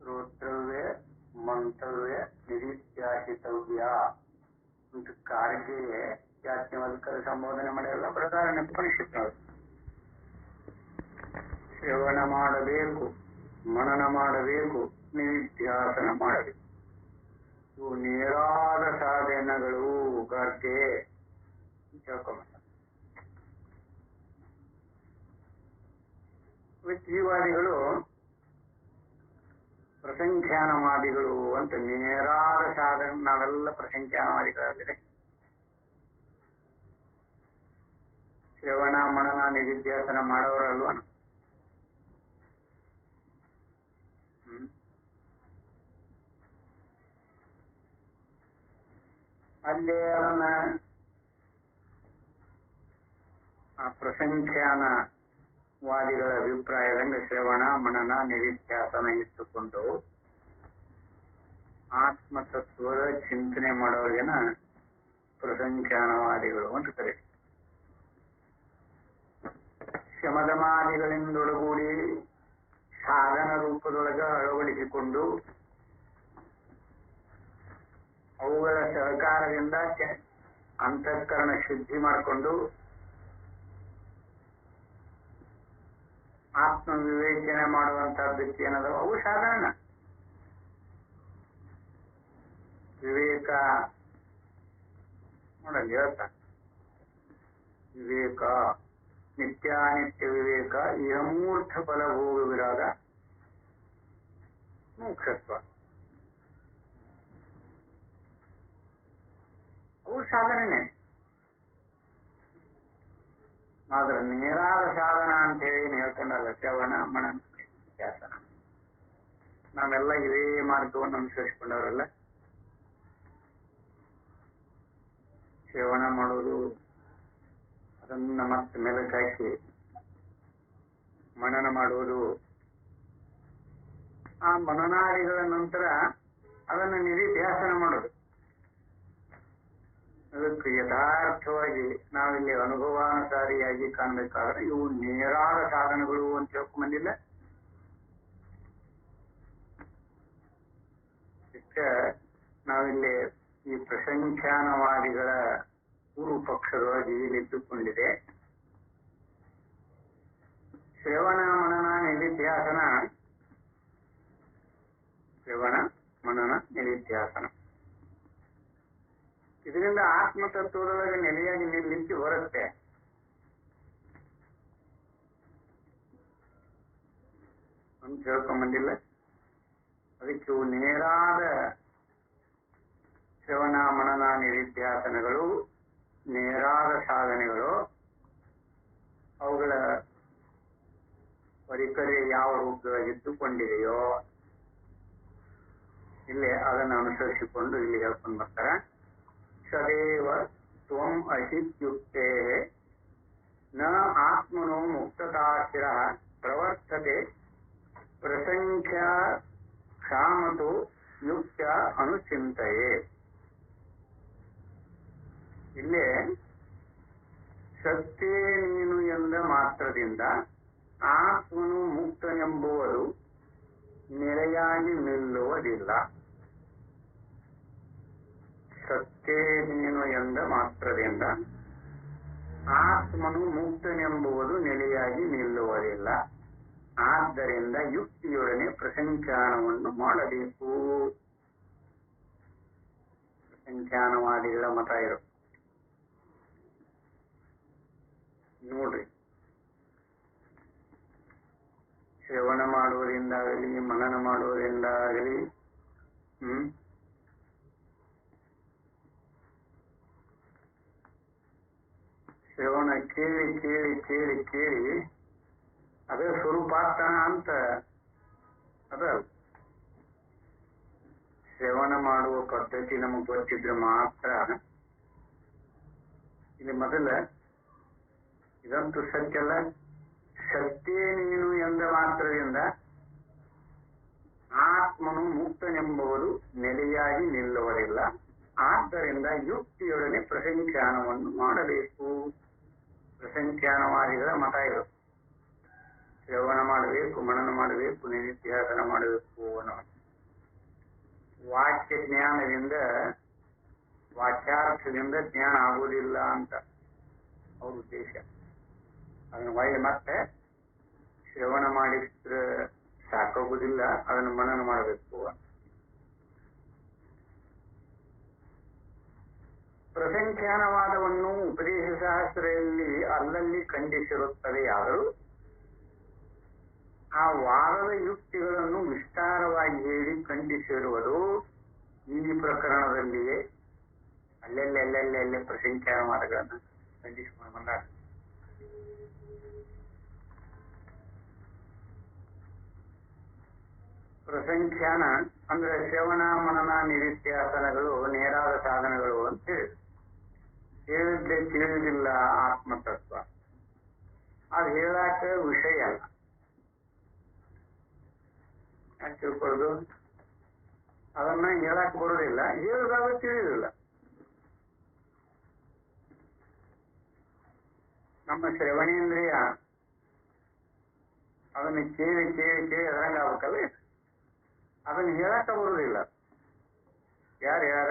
ಶ್ರೋತವ್ಯ ಮಂತವ್ಯ ನಿರೀತ್ಯಾಹಿತವ್ಯ ಅಂತ ಕಾರಿಗೆ ಯಾಜ್ಞವಲ್ಕರ ಸಂಬೋಧನೆ ಮಾಡಿರಲ್ಲ ಪ್ರಧಾನ ಉಪನಿಷತ್ನವರು. ಶ್ರವಣ ಮಾಡಬೇಕು, ಮನನ ಮಾಡಬೇಕು, ನಿಧಿಧ್ಯಾಸನ ಮಾಡಬೇಕು. ಇವು ನೇರಾದ ಸಾಧನಗಳು ಗರ್ಗೆ ತಿಳ್ಕೊಂಬ. ಜೀವಾದಿಗಳು ಪ್ರಸಂಖ್ಯಾನವಾದಿಗಳು ಅಂತ ನೇರಾದ ಸಾಧನ. ನಾವೆಲ್ಲ ಪ್ರಸಂಖ್ಯಾನವಾದಿಗಳಾಗಿದೆ. ಶ್ರವಣ ಮನನ ನಿಧಿಧ್ಯಾಸನ ಮಾಡೋರಲ್ವ. ಅಲ್ಲೇ ಅವನ ಆ ಪ್ರಸಂಖ್ಯಾನವಾದಿಗಳ ಅಭಿಪ್ರಾಯದಂಗೆ ಶ್ರವಣ ಮನನ ನಿಧಿಧ್ಯಾಸನ ಇಟ್ಟುಕೊಂಡು ಆತ್ಮತತ್ವದ ಚಿಂತನೆ ಮಾಡೋರಿಗೆನ ಪ್ರಸಂಖ್ಯಾನವಾದಿಗಳು ಅಂತ ಕರೀತಾರೆ. ಶಮದಮಾದಿಗಳಿಂದೊಳಗೂಡಿ ಸಾಧನ ರೂಪದೊಳಗ ಅಳವಡಿಸಿಕೊಂಡು ಅವುಗಳ ಸಹಕಾರದಿಂದ ಅಂತಃಕರಣ ಶುದ್ಧಿ ಮಾಡಿಕೊಂಡು ಆತ್ಮ ವಿವೇಚನೆ ಮಾಡುವಂತಹದ್ದಕ್ಕೆ ಏನದ ಅವು ಸಾಧಾರಣ. ವಿವೇಕ ನೋಡಲ್ಲಿ ಹೇಳ್ತಾ, ವಿವೇಕ ನಿತ್ಯಾನಿತ್ಯ ವಿವೇಕ, ಯಮೂರ್ಥ ಫಲ ಭೋಗ ವಿರಾಗ, ಮೋಕ್ಷತ್ವ, ಅವು ಸಾಧನೆ. ಆದ್ರೆ ನೇರಾದ ಸಾಧನ ಅಂತ ಹೇಳಿ ಹೇಳ್ಕೊಂಡಲ್ಲ ಶ್ರವಣ ಮನನ ನಿಧಿಧ್ಯಾಸನ. ನಾವೆಲ್ಲ ಇದೇ ಮಾರ್ಗವನ್ನು ಅನುಸರಿಸಿಕೊಂಡವರಲ್ಲ. ಶ್ರವಣ ಮಾಡೋದು, ಅದನ್ನ ಮತ್ತೆ ಮೆಲುಕಾಕಿ ಮನನ ಮಾಡುವುದು, ಆ ಮನನಾದಿಗಳ ನಂತರ ಅದನ್ನು ನಿಧಿಧ್ಯಾಸನ ಮಾಡೋದು. ಅದಕ್ಕೆ ಯಥಾರ್ಥವಾಗಿ ನಾವಿಲ್ಲಿ ಅನುಭವಾನುಸಾರಿಯಾಗಿ ಕಾಣಬೇಕಾದ್ರೆ ಇವು ನೇರಾದ ಸಾಧನಗಳು ಅಂತ ಹೇಳ್ಕೊಂಬಂದಿಲ್ಲ. ನಾವಿಲ್ಲಿ ಈ ಪ್ರಸಂಖ್ಯಾನವಾದಿಗಳ ಪೂರ್ವ ಪಕ್ಷದೊಳಗೆ ಇಲ್ಲಿದ್ದುಕೊಂಡಿದೆ. ಶ್ರವಣ ಮನನ ನಿಧಿಧ್ಯಾಸನ, ಶ್ರವಣ ಮನನ ನಿಧಿಧ್ಯಾಸನ ಇದರಿಂದ ಆತ್ಮತತ್ವದೊಳಗೆ ನೆಲೆಯಾಗಿ ನಿಲ್ಲಿಸಿ ಬರುತ್ತೆ. ಅಂತ ಹೇಳ್ಕೊಂಬಂದಿಲ್ಲ. ಅದಕ್ಕೆ ನೇರಾದ ಶ್ರವಣ ಮನನ ನಿಧಿಧ್ಯಾಸನಗಳು ನೇರಾದ ಸಾಧನೆಗಳು. ಅವುಗಳ ಪರಿಕರೆ ಯಾವ ರೂಪದೊಳಗಿದ್ದುಕೊಂಡಿದೆಯೋ ಇಲ್ಲಿ ಅದನ್ನು ಅನುಸರಿಸಿಕೊಂಡು ಇಲ್ಲಿ ಹೇಳ್ಕೊಂಡು ಬರ್ತಾರೆ. ಸದೇವ ತ್ವಂ ಅಹಿತ್ಯುಕ್ತೇ ನ ಆತ್ಮನೋ ಮುಕ್ತತಾಶಿರ ಪ್ರವರ್ತತೆ ಪ್ರಸಂಖ್ಯಾ ಕ್ಷಾಮತು ಯುಕ್ತ ಅನುಚಿಂತೆಯೇ. ಇಲ್ಲೇ ಸತ್ತೇ ನೀನು ಎಂದ ಮಾತ್ರದಿಂದ ಆತ್ಮನು ಮುಕ್ತನೆಂಬುವುದು ನೆಲೆಯಾಗಿ ನಿಲ್ಲುವುದಿಲ್ಲ. ಸತ್ತೇ ನೀನು ಎಂದ ಮಾತ್ರದಿಂದ ಆತ್ಮನು ಮುಕ್ತನೆಂಬುವುದು ನೆಲೆಯಾಗಿ ನಿಲ್ಲುವುದಿಲ್ಲ. ಆದ್ದರಿಂದ ಯುಕ್ತಿಯೊಡನೆ ಪ್ರಸಂಖ್ಯಾನವನ್ನು ಮಾಡಬೇಕು. ಪ್ರಸಂಖ್ಯಾನವಾದಿಗಳ ಮತ ಇರು ನೋಡ್ರಿ. ಶ್ರವಣ ಮಾಡುವುದರಿಂದಾಗಲಿ ಮನನ ಮಾಡುವುದರಿಂದಾಗಲಿ ಶ್ರವಣ ಕೇಳಿ ಕೇಳಿ ಕೇಳಿ ಕೇಳಿ ಅದೇ ಸ್ವರೂಪಾರ್ಥನ ಅಂತ ಅದ. ಶ್ರವಣ ಮಾಡುವ ಪದ್ಧತಿ ನಮಗೆ ಗೊತ್ತಿದ್ರೆ ಮಾತ್ರ. ಇಲ್ಲಿ ಮೊದಲ ಇದಂತೂ ಸತ್ಯಲ್ಲ. ಸತ್ಯೇ ನೀನು ಎಂದ ಮಾತ್ರದಿಂದ ಆತ್ಮನು ಮುಕ್ತನೆಂಬುವುದು ನೆಲೆಯಾಗಿ ನಿಲ್ಲುವುದಿಲ್ಲ. ಆದ್ದರಿಂದ ಯುಕ್ತಿಯೊಡನೆ ಪ್ರಸಂಖ್ಯಾನವನ್ನು ಮಾಡಬೇಕು. ಪ್ರಸಂಖ್ಯಾನವಾದಿಗಳ ಮತ ಇರುತ್ತೆ. ಶ್ರವಣ ಮಾಡಬೇಕು, ಮನನ ಮಾಡಬೇಕು, ನಿಧಿಧ್ಯಾಸನ ಮಾಡಬೇಕು ಅನ್ನೋ ವಾಕ್ಯ ಜ್ಞಾನದಿಂದ ವಾಕ್ಯಾರ್ಥದಿಂದ ಜ್ಞಾನ ಆಗುವುದಿಲ್ಲ ಅಂತ ಅವ್ರ ಉದ್ದೇಶ. ಅದನ್ನು ಒಳ್ಳೆ ಮತ್ತೆ ಶ್ರವಣ ಮಾಡಿದ್ರೆ ಸಾಕಾಗುವುದಿಲ್ಲ, ಅದನ್ನು ಮನನ ಮಾಡಬೇಕು. ಪ್ರಸಂಖ್ಯಾನವಾದವನ್ನು ಉಪದೇಶ ಶಾಸ್ತ್ರದಲ್ಲಿ ಅಲ್ಲಲ್ಲಿ ಖಂಡಿಸಿರುತ್ತದೆ. ಆದರೂ ಆ ವಾದದ ಯುಕ್ತಿಗಳನ್ನು ವಿಸ್ತಾರವಾಗಿ ಹೇಳಿ ಖಂಡಿಸಿರುವುದು ಈ ಪ್ರಕರಣದಲ್ಲಿಯೇ. ಅಲ್ಲೆಲ್ಲೆಲ್ಲೆಲ್ಲೆಲ್ಲೆ ಪ್ರಸಂಖ್ಯಾನವಾದಗಳನ್ನು ಖಂಡಿಸಿಕೊಂಡು ಬಂದಾಗ ಪ್ರಸಂಖ್ಯಾನ ಅಂದ್ರೆ ಶ್ರವಣ ಮನನ ನಿಧಿಧ್ಯಾಸನಗಳು ನೇರಾದ ಸಾಧನಗಳು ಅಂತ ಹೇಳಿದ್ರೆ ತಿಳಿಯುವುದಿಲ್ಲ ಆತ್ಮತತ್ವ. ಅದು ಹೇಳಾಕ ವಿಷಯ ಅಲ್ಲ. ಯಾಕೆ ತಿಳ್ಕೊಳ್ಳೋದು? ಅದನ್ನ ಹೇಳಕ್ ಬರೋದಿಲ್ಲ, ಹೇಳಿದಾಗ ತಿಳಿಯುವುದಿಲ್ಲ. ನಮ್ಮ ಶ್ರವಣೇಂದ್ರಿಯ ಅದನ್ನು ಕೇಳಿ ಕೇಳಿ ಕೇಳಿ ಅದರಂಗ ಆಗ್ಬೇಕಲ್ಲ, ಅದನ್ನು ಹೇಳಕ್ಕ ಬರುವುದಿಲ್ಲ. ಯಾರ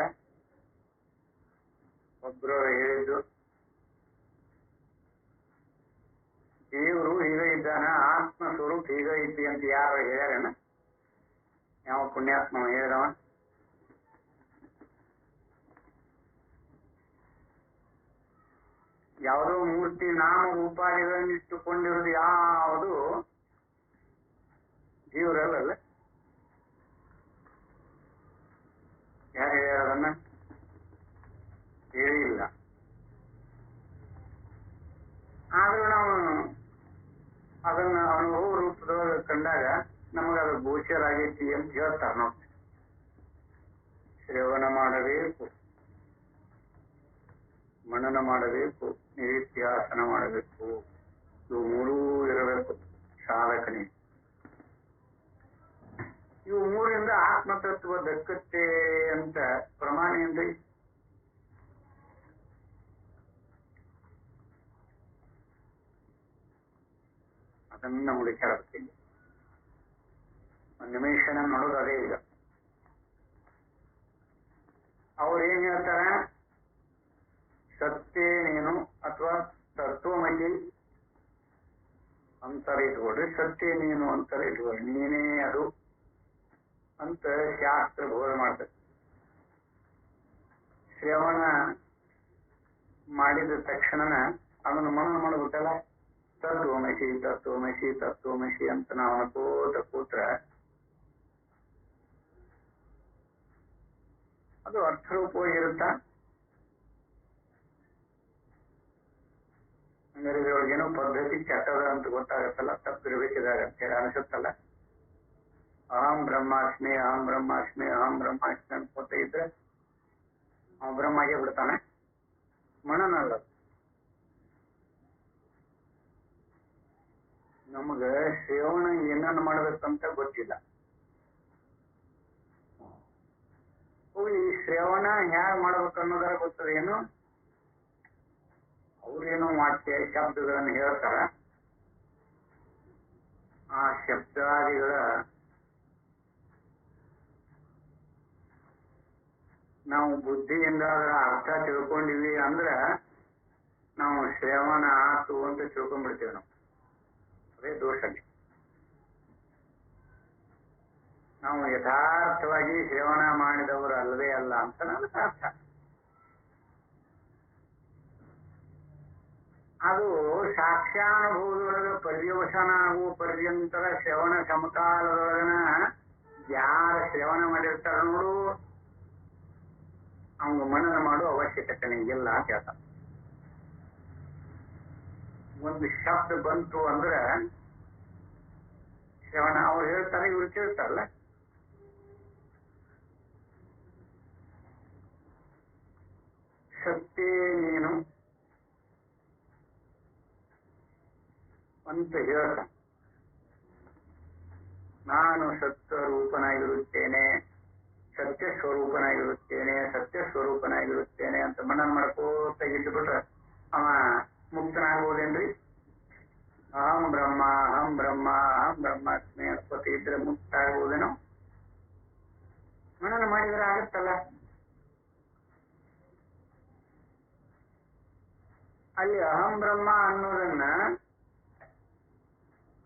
ಒಬ್ರು ಹೇಳಿದ್ದು, ದೇವರು ಹೀಗ ಇದ್ದಾನ, ಆತ್ಮ ಸ್ವರೂಪ ಹೀಗ ಇದ್ದಿ ಅಂತ ಯಾರು ಹೇಳ್ಯಾರೇನ? ಯಾವ ಪುಣ್ಯಾತ್ಮ ಹೇಳಿದವ? ಯಾವುದೋ ಮೂರ್ತಿ ನಾಮ ರೂಪಾದಿಗಳನ್ನು ಇಟ್ಟುಕೊಂಡಿರೋದು ಯಾವುದು ಜೀವರಲ್ಲ. ಯಾರು ಹೇಳ್ಯಾರದನ್ನ? ಹೇಳಿಲ್ಲ. ಆದ್ರೂ ನಾವು ಅದನ್ನ ಅನುಭವ ರೂಪದೊಳಗೆ ಕಂಡಾಗ ನಮಗದು ಗೋಚರ ಆಗೈತಿ ಅಂತ ಹೇಳ್ತಾರ. ನಾವು ಶ್ರವಣ ಮಾಡಬೇಕು, ಮನನ ಮಾಡಬೇಕು, ನಿಧಿಧ್ಯಾಸನ ಮಾಡಬೇಕು. ಇವು ಮೂರೂ ಇರಬೇಕು ಸಾಧಕನಿಗೆ. ಇವು ಮೂರಿಂದ ಆತ್ಮತತ್ವ ದಕ್ಕತ್ತೆ ಅಂತ ಪ್ರಮಾಣ ಏನ್ರಿ? ಅದನ್ನ ಹುಡುಕಾಡ್ತೀನಿ. ಒಂದು ನಿಮಿಷ ನೋಡೋದು ಅದೇ. ಈಗ ಅವ್ರು ಏನ್ ಹೇಳ್ತಾರ? ಸತ್ಯ ನೀನು ಅಥವಾ ತತ್ವಮಯಿ ಅಂತರ ಇಟ್ಕೊಡ್ರಿ, ಸತ್ಯ ನೀನು ಅಂತರ ಇಟ್ಕೊಡ್ರಿ, ನೀನೇ ಅದು ಅಂತ ಶಾಸ್ತ್ರ ಬೋಧ ಮಾಡ್ತದೆ. ಶ್ರವಣ ಮಾಡಿದ ತಕ್ಷಣನ ಅದನ್ನು ಮನನ ಮಾಡ್ಬೇಕಲ್ಲ. ತತ್ವಮಸಿ ತತ್ವಮಸಿ ತತ್ವಮಸಿ ಅಂತ ನಾವು ಅನ್ಕೋತ ಕೂತ್ರ ಅದು ಅರ್ಥರೂಪವಾಗಿರುತ್ತ. ಅಂದ್ರೆ ಇದ್ರೊಳಗೇನೋ ಪದ್ಧತಿ ಕೆಟ್ಟದ ಅಂತ ಗೊತ್ತಾಗತ್ತಲ್ಲ, ತಪ್ಪಿರ್ಬೇಕಿದಾಗ ಅಂತೇಳಿ ಅನಿಸುತ್ತಲ್ಲ. ಅಹಂ ಬ್ರಹ್ಮಾಸ್ಮಿ ಅಹಂ ಬ್ರಹ್ಮಾಸ್ಮಿ ಅಹಂ ಬ್ರಹ್ಮಾಸ್ಮಿ ಅನ್ಕೋತ ಇದ್ರೆ ಅವ ಬ್ರಹ್ಮಾಗೆ ಬಿಡ್ತಾನೆ. ಮನನಲ್ಲ. ನಮಗ ಶ್ರವಣ ಏನನ್ನ ಮಾಡ್ಬೇಕಂತ ಗೊತ್ತಿಲ್ಲ. ಈ ಶ್ರವಣ ಹ್ಯಾಗ ಮಾಡ್ಬೇಕು ಅನ್ನೋದರ ಗೊತ್ತದ ಏನು? ಅವ್ರೇನೋ ವಾಕ್ಯ ಶಬ್ದಗಳನ್ನು ಹೇಳ್ತಾರ. ಆ ಶಬ್ದಾದಿಗಳ ನಾವು ಬುದ್ಧಿಯಿಂದ ಅದರ ಅರ್ಥ ತಿಳ್ಕೊಂಡಿವಿ ಅಂದ್ರ ನಾವು ಶ್ರವಣ ಆತು ಅಂತ ತಿಳ್ಕೊಂಡ್ಬಿಡ್ತೇವೆ. ನಾವು ಅದೇ ದೋಷಲ್ಲಿ. ನಾವು ಯಥಾರ್ಥವಾಗಿ ಶ್ರವಣ ಮಾಡಿದವರು ಅಲ್ಲವೇ ಅಲ್ಲ ಅಂತ ನನಗೆ ಅರ್ಥ. ಅದು ಸಾಕ್ಷ್ಯಾನುಭವದೊಳಗೆ ಪರ್ಯವಸನ ಆಗುವ ಪರ್ಯಂತರ ಶ್ರವಣ ಸಮಕಾಲದೊಳಗನ ಯಾರ ಶ್ರವಣ ಮಾಡಿರ್ತಾರ ನೋಡು, அவங்க ಮನನ ಮಾಡೋ ಅವಶ್ಯಕತೆ ಇಲ್ಲ ಅಂತ ಹೇಳ್ತಾರೆ. ಒಂದು ಶಬ್ದ ಬಂತು ಅಂದ್ರೆ ಶ್ರವಣ ಅವ್ರು ಹೇಳ್ತಾರೆ, ಇವ್ರು ಕೇಳ್ತಾರಲ್ಲ. ಸತ್ಯ ನೀನು ಅಂತ ಹೇಳ್ತ, ನಾನು ಸತ್ವರೂಪನಾಗಿರುತ್ತೇನೆ, ಸತ್ಯ ಸ್ವರೂಪನಾಗಿರುತ್ತೇನೆ, ಸತ್ಯ ಸ್ವರೂಪನಾಗಿರುತ್ತೇನೆ ಅಂತ ಮನನ ಮಾಡ್ಕೋತ ಇದ್ಬಿಟ್ರೆ ಅವ ಮುಕ್ತನಾಗುವುದೇನ್ರಿ? ಅಹಂ ಬ್ರಹ್ಮ ಅಹಂ ಬ್ರಹ್ಮ ಅಹಂ ಬ್ರಹ್ಮಾಸ್ಮಿ ಅನ್ಕೋತ ಇದ್ರೆ ಮುಕ್ತ ಆಗುವುದೇನೋ? ಮನನ ಮಾಡಿ ಮಾಡಿದ್ರೆ ಆಗುತ್ತಲ್ಲ. ಅಲ್ಲಿ ಅಹಂ ಬ್ರಹ್ಮ ಅನ್ನೋದನ್ನ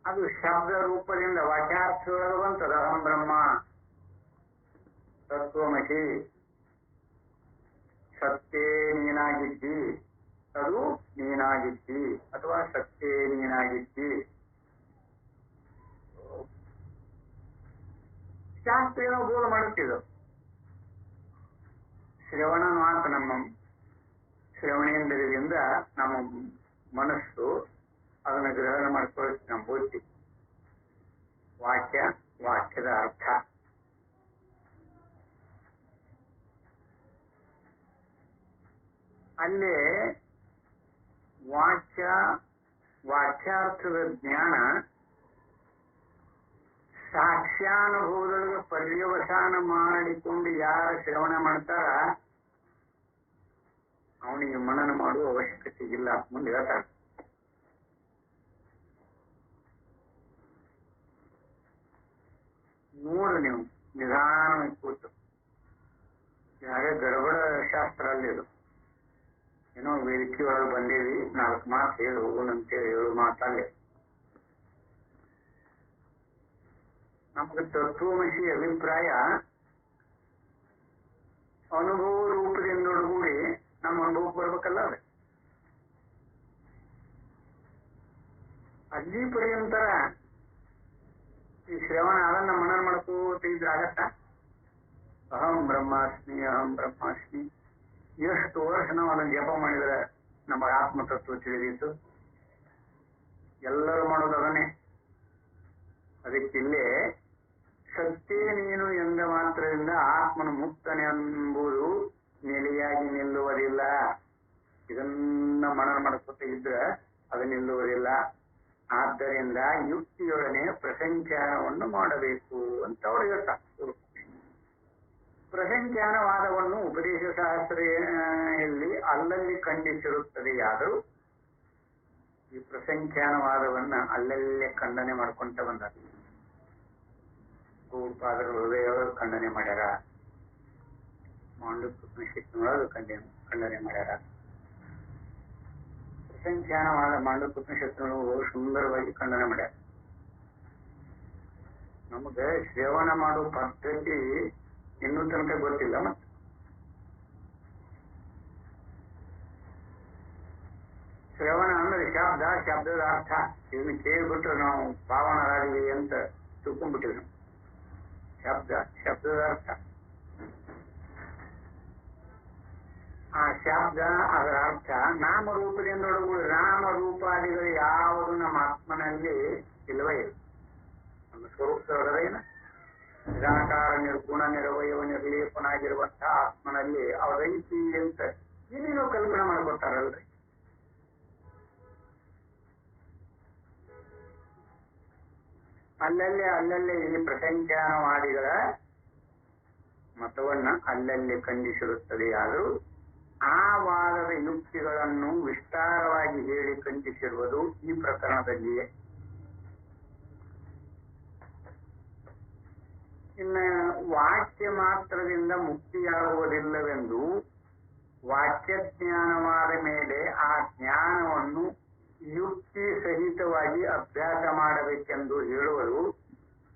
ಅದು ಶಬ್ದ ರೂಪದಿಂದ ವಾಕ್ಯಾರ್ಥದೊಳಗೆ ಬಂತದ. ಅಹಂ ಬ್ರಹ್ಮ ತತ್ವಮಸಿ, ಸತ್ತೇ ನೀನಾಗಿದ್ದಿ, ಅದು ನೀನಾಗಿದ್ದಿ ಅಥವಾ ಸತ್ತೇ ನೀನಾಗಿದ್ದಿ. ಶಾಸ್ತ್ರ ಏನೋ ಬೋಧ ಮಾಡುತ್ತಿದ್ದು. ಶ್ರವಣ ಮಾತ್ರ ನಮ್ಮ ಶ್ರವಣೇಂದ್ರಿಯದಿಂದ ನಮ್ಮ ಮನಸ್ಸು ಅದನ್ನು ಗ್ರಹಣ ಮಾಡ್ಕೊಳ್ಳುತ್ತೆ. ನಮ್ಮ ಬುದ್ಧಿ ವಾಕ್ಯ, ವಾಕ್ಯದ ಅರ್ಥ. ಅಲ್ಲೇ ವಾಕ್ಯ, ವಾಕ್ಯಾರ್ಥದ ಜ್ಞಾನ ಸಾಕ್ಷ್ಯಾನುಭವದೊಳಗೆ ಪರ್ಯವಸಾನ ಮಾಡಿಕೊಂಡು ಯಾರು ಶ್ರವಣ ಮಾಡ್ತಾರ ಅವನಿಗೆ ಮನನ ಮಾಡುವ ಅವಶ್ಯಕತೆ ಇಲ್ಲ. ಮುಂದೆ ಹೇಳ್ತಾರೆ. ನೋಡು ನೀವು ನಿಧಾನವಾಗಿ ಕೂತು. ಹಾಗೆ ಗಡಬಡ ಶಾಸ್ತ್ರ ಅಲ್ಲಿದು. ಏನೋ ವೇದಿಕೆ ಒಳಗೆ ಬಂದೇವಿ, 4 ಮಾತು ಹೇಳಿ ಹೋಗೋಣಂತೇಳಿ 7 ಮಾತಲ್ಲೇ. ನಮ್ಗೆ ತತ್ವಮಸಿ ಅಭಿಪ್ರಾಯ ಅನುಭವ ರೂಪದಿಂದೊಡಗೂಡಿ ನಮ್ಮ ಅನುಭವಕ್ಕೆ ಬರ್ಬೇಕಲ್ಲ. ಅದೇ ಅಲ್ಲಿ ಪರ್ಯಂತರ ಈ ಶ್ರವಣ ಅದನ್ನ ಮನನ ಮಾಡ್ಕೋತ ಇದ್ರೆ ಆಗತ್ತ. ಅಹಂ ಬ್ರಹ್ಮಾಸ್ಮಿ, ಅಹಂ ಬ್ರಹ್ಮಾಸ್ಮಿ. ಎಷ್ಟು ವರ್ಷ ನಾವು ಅದನ್ನು ಜಪ ಮಾಡಿದ್ರೆ ನಮ್ಮ ಆತ್ಮತತ್ವ ತಿಳಿದಿತ್ತು. ಎಲ್ಲರೂ ಮಾಡೋದು ಅದನ್ನೇ. ಅದಕ್ಕಿಲ್ಲೇ ಸತ್ತೇ ನೀನು ಎಂದ ಮಾತ್ರದಿಂದ ಆತ್ಮನು ಮುಕ್ತನೆಂಬುದು ನೆಲೆಯಾಗಿ ನಿಲ್ಲುವುದಿಲ್ಲ. ಇದನ್ನ ಮನನ ಮಾಡ್ಕೊತ ಇದ್ರೆ ಅದು ನಿಲ್ಲುವುದಿಲ್ಲ. ಆದ್ದರಿಂದ ಯುಕ್ತಿಯೊಡನೆ ಪ್ರಸಂಖ್ಯಾನವನ್ನು ಮಾಡಬೇಕು ಅಂತ ಅವರು ಹೇಳ್ತಾರೆ. ಪ್ರಸಂಖ್ಯಾನವಾದವನ್ನು ಉಪದೇಶ ಶಾಸ್ತ್ರೆಯಲ್ಲಿ ಅಲ್ಲಲ್ಲಿ ಖಂಡಿಸಿರುತ್ತದೆಯಾದರೂ ಈ ಪ್ರಸಂಖ್ಯಾನವಾದವನ್ನ ಅಲ್ಲಲ್ಲೇ ಖಂಡನೆ ಮಾಡ್ಕೊಂತ ಬಂದ. ಗೌಡಪಾದರು ಹೃದಯವರು ಖಂಡನೆ ಮಾಡ್ಯಾರ, ಮಾಂಡುಕ್ಯೋಪನಿಷತ್ತಿನೊಳಗೆ ಖಂಡನೆ ಮಾಡ್ಯಾರ. ಪ್ರಸಂಖ್ಯಾನವಾದ ಮಾಂಡುಕ್ಯೋಪನಿಷತ್ತಿನೊಳಗೆ ಸುಂದರವಾಗಿ ಖಂಡನೆ ಮಾಡ್ಯಾರ. ನಮಗೆ ಶ್ರವಣ ಮಾಡುವ ಪದ್ಧತಿ ಇನ್ನೂ ತನಕ ಗೊತ್ತಿಲ್ಲ. ಮತ್ತೆ ಶ್ರವಣ ಅಂದ್ರೆ ಶಬ್ದ, ಶಬ್ದದ ಅರ್ಥ. ಇದನ್ನು ಕೇಳ್ಬಿಟ್ರೆ ನಾವು ಪಾವನರಾಗಲಿ ಅಂತ ತಿಳ್ಕೊಂಡ್ಬಿಟ್ಟಿವಿ. ಶಬ್ದ, ಶಬ್ದದ ಅರ್ಥ. ಆ ಶಬ್ದ ಅದರ ಅರ್ಥ ನಾಮರೂಪದಿಂದ ಒಳಗೂಡಿ. ನಾಮರೂಪಾದಿಗಳು ಯಾವುದು ನಮ್ಮ ಆತ್ಮನಲ್ಲಿ ಇಲ್ಲವೇ ಇಲ್ಲ. ನಮ್ಮ ಸ್ವರೂಪದೊಳಗೇನ ನಿರಾಕಾರ, ನಿರ್ಗುಣ, ನಿರವಯವ, ನಿರ್ಲೇಪನಾಗಿರುವಂತಹ ಆತ್ಮನಲ್ಲಿ ಅವರೈತಿ ಅಂತ ಏನೇನೋ ಕಲ್ಪನೆ ಮಾಡ್ಕೊತಾರಲ್ರಿ. ಅಲ್ಲಲ್ಲೇ ಈ ಪ್ರಸಂಖ್ಯಾನವಾದಿಗಳ ಮತವನ್ನ ಅಲ್ಲಲ್ಲಿ ಖಂಡಿಸಿರುತ್ತದೆ. ಆದರೂ ಆ ವಾದದ ಯುಕ್ತಿಗಳನ್ನು ವಿಸ್ತಾರವಾಗಿ ಹೇಳಿ ಖಂಡಿಸಿರುವುದು ಈ ಪ್ರಕರಣದಲ್ಲಿಯೇ. ಇನ್ನು ವಾಕ್ಯ ಮಾತ್ರದಿಂದ ಮುಕ್ತಿಯಾಗುವುದಿಲ್ಲವೆಂದು ವಾಕ್ಯ ಜ್ಞಾನವಾದ ಮೇಲೆ ಆ ಜ್ಞಾನವನ್ನು ಯುಕ್ತಿ ಸಹಿತವಾಗಿ ಅಭ್ಯಾಸ ಮಾಡಬೇಕೆಂದು ಹೇಳುವುದು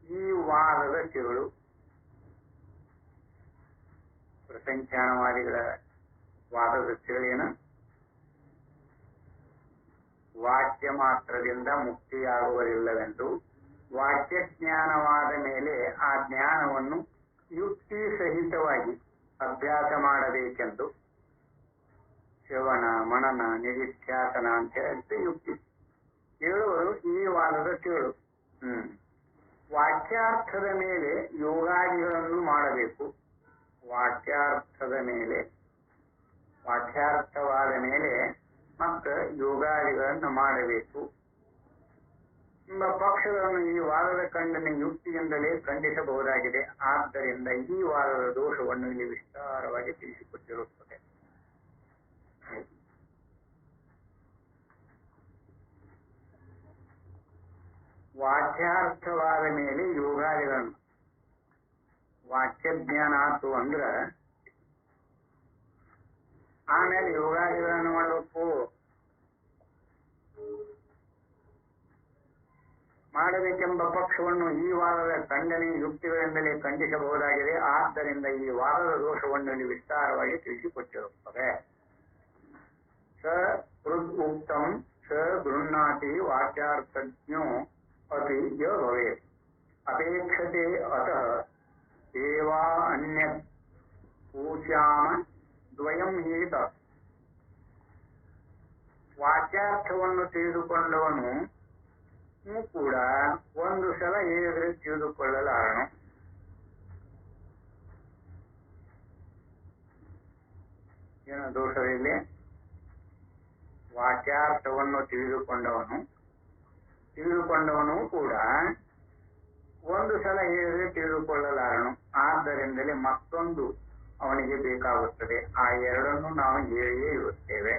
ಈ ವಾದದ ತಿರುಳು. ಪ್ರಸಂಖ್ಯಾನವಾದಿಗಳ ವಾದದ ತಿರುಳೇನ? ವಾಕ್ಯ ಮಾತ್ರದಿಂದ ಮುಕ್ತಿಯಾಗುವುದಿಲ್ಲವೆಂದು ವಾಕ್ಯ ಜ್ಞಾನವಾದ ಮೇಲೆ ಆ ಜ್ಞಾನವನ್ನು ಯುಕ್ತಿ ಸಹಿತವಾಗಿ ಅಭ್ಯಾಸ ಮಾಡಬೇಕೆಂದು ಶ್ರವಣ, ಮನನ, ನಿಧಿಧ್ಯಾಸನ ಅಂತ ಹೇಳಿ ಯುಕ್ತಿ ಹೇಳುವುದು ಈ ವಾದದ ತಿರುಳು. ವಾಕ್ಯಾರ್ಥದ ಮೇಲೆ ಯೋಗಾದಿಗಳನ್ನು ಮಾಡಬೇಕು. ವಾಕ್ಯಾರ್ಥದ ಮೇಲೆ, ವಾಕ್ಯಾರ್ಥವಾದ ಮೇಲೆ ಮತ್ತೆ ಯೋಗಾದಿಗಳನ್ನು ಮಾಡಬೇಕು ಎಂಬ ಪಕ್ಷಗಳನ್ನು ಈ ವಾದದ ಖಂಡನೆ ಯುಕ್ತಿಯಿಂದಲೇ ಖಂಡಿಸಬಹುದಾಗಿದೆ. ಆದ್ದರಿಂದ ಈ ವಾದದ ದೋಷವನ್ನು ಇಲ್ಲಿ ವಿಸ್ತಾರವಾಗಿ ತಿಳಿಸಿಕೊಟ್ಟಿರುತ್ತದೆ. ವಾಕ್ಯಾರ್ಥವಾದ ಮೇಲೆ ಯೋಗಾದಿಗಳನ್ನು, ವಾಕ್ಯ ಜ್ಞಾನ ಆತು ಅಂದ್ರ ಆಮೇಲೆ ಯೋಗಾದಿಗಳನ್ನು ಮಾಡಬೇಕು. ಮಾಡಬೇಕೆಂಬ ಪಕ್ಷವನ್ನು ಈ ವಾದದ ಖಂಡನೆ ಯುಕ್ತಿಗಳಿಂದಲೇ ಖಂಡಿಸಬಹುದಾಗಿದೆ. ಆದ್ದರಿಂದ ಈ ವಾದದ ದೋಷವನ್ನು ಇಲ್ಲಿ ವಿಸ್ತಾರವಾಗಿ ತಿಳಿಸಿಕೊಟ್ಟಿರುತ್ತದೆ. ಸ ಹೃದ್ ಉಕ್ತಂ ಸ ಗೃಹ್ಣಾತಿ ವಾಕ್ಯಾರ್ಥಜ್ಞೋ ಅಪಿ ಯ ಭವೇತ್ ಅಪೇಕ್ಷತೆ ಅತಃ ಏವಾ ಅನ್ಯ ಪೂಜ್ಯಾಮ ದ್ವಯಂ ಹೇತ. ವಾಕ್ಯಾರ್ಥವನ್ನು ತಿಳಿದುಕೊಂಡವನು ಕೂಡ ಒಂದು ಸಲ ಹೇಳಿದ್ರೆ ತಿಳಿದುಕೊಳ್ಳಲಾರನು. ಏನು ದೋಷವಿಲ್ಲ? ವಾಕ್ಯಾರ್ಥವನ್ನು ತಿಳಿದುಕೊಂಡವನು ಕೂಡ ಒಂದು ಸಲ ಹೇಳಿದ್ರೆ ತಿಳಿದುಕೊಳ್ಳಲಾರನು. ಆದ್ದರಿಂದಲೇ ಮತ್ತೊಂದು ಅವನಿಗೆ ಬೇಕಾಗುತ್ತದೆ. ಆ ಎರಡನ್ನು ನಾವು ಹೇಳಿಯೇ ಇರುತ್ತೇವೆ.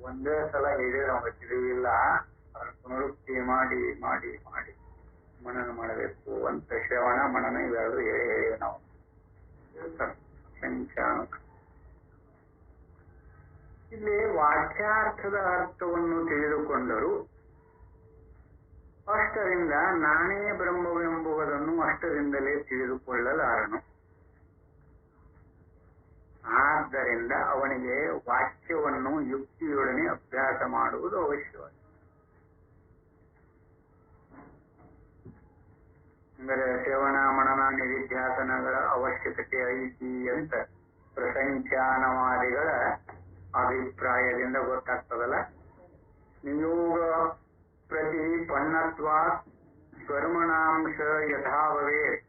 ಒಂದೇ ಸಲ ಹೇಳಿದ್ರೆ ಅವನಿಗೆ ತಿಳಿವಿಲ್ಲ, ಅದನ್ನು ಪುನರುಕ್ತಿ ಮಾಡಿ ಮಾಡಿ ಮಾಡಿ ಮನನ ಮಾಡಬೇಕು ಅಂತ ಶ್ರವಣ ಮನನ ಇವೆರಡು ಹೇಳಿ ನಾವು ಇಲ್ಲಿ ವಾಕ್ಯಾರ್ಥದ ಅರ್ಥವನ್ನು ತಿಳಿದುಕೊಂಡರು ಅಷ್ಟರಿಂದ ನಾನೇ ಬ್ರಹ್ಮವೆಂಬುವುದನ್ನು ಅಷ್ಟರಿಂದಲೇ ತಿಳಿದುಕೊಳ್ಳಲಾರನು. ಆದ್ದರಿಂದ ಅವನಿಗೆ ವಾಕ್ಯವನ್ನು ಯುಕ್ತಿಯೊಡನೆ ಅಭ್ಯಾಸ ಮಾಡುವುದು ಅವಶ್ಯವಾಗಿದೆ. ಅಂದರೆ ಶ್ರವಣ ಮನನ ನಿಧಿಧ್ಯಾಸನಗಳ ಅವಶ್ಯಕತೆ ಐತಿ ಅಂತ ಪ್ರಸಂಖ್ಯಾನವಾದಿಗಳ ಅಭಿಪ್ರಾಯದಿಂದ ಗೊತ್ತಾಗ್ತದಲ್ಲ. ನಿಯೋಗ ಪ್ರತಿಪನ್ನತ್ವ ಕರ್ಮಣಾಂಶ ಯಥಾ ಭವೇತ್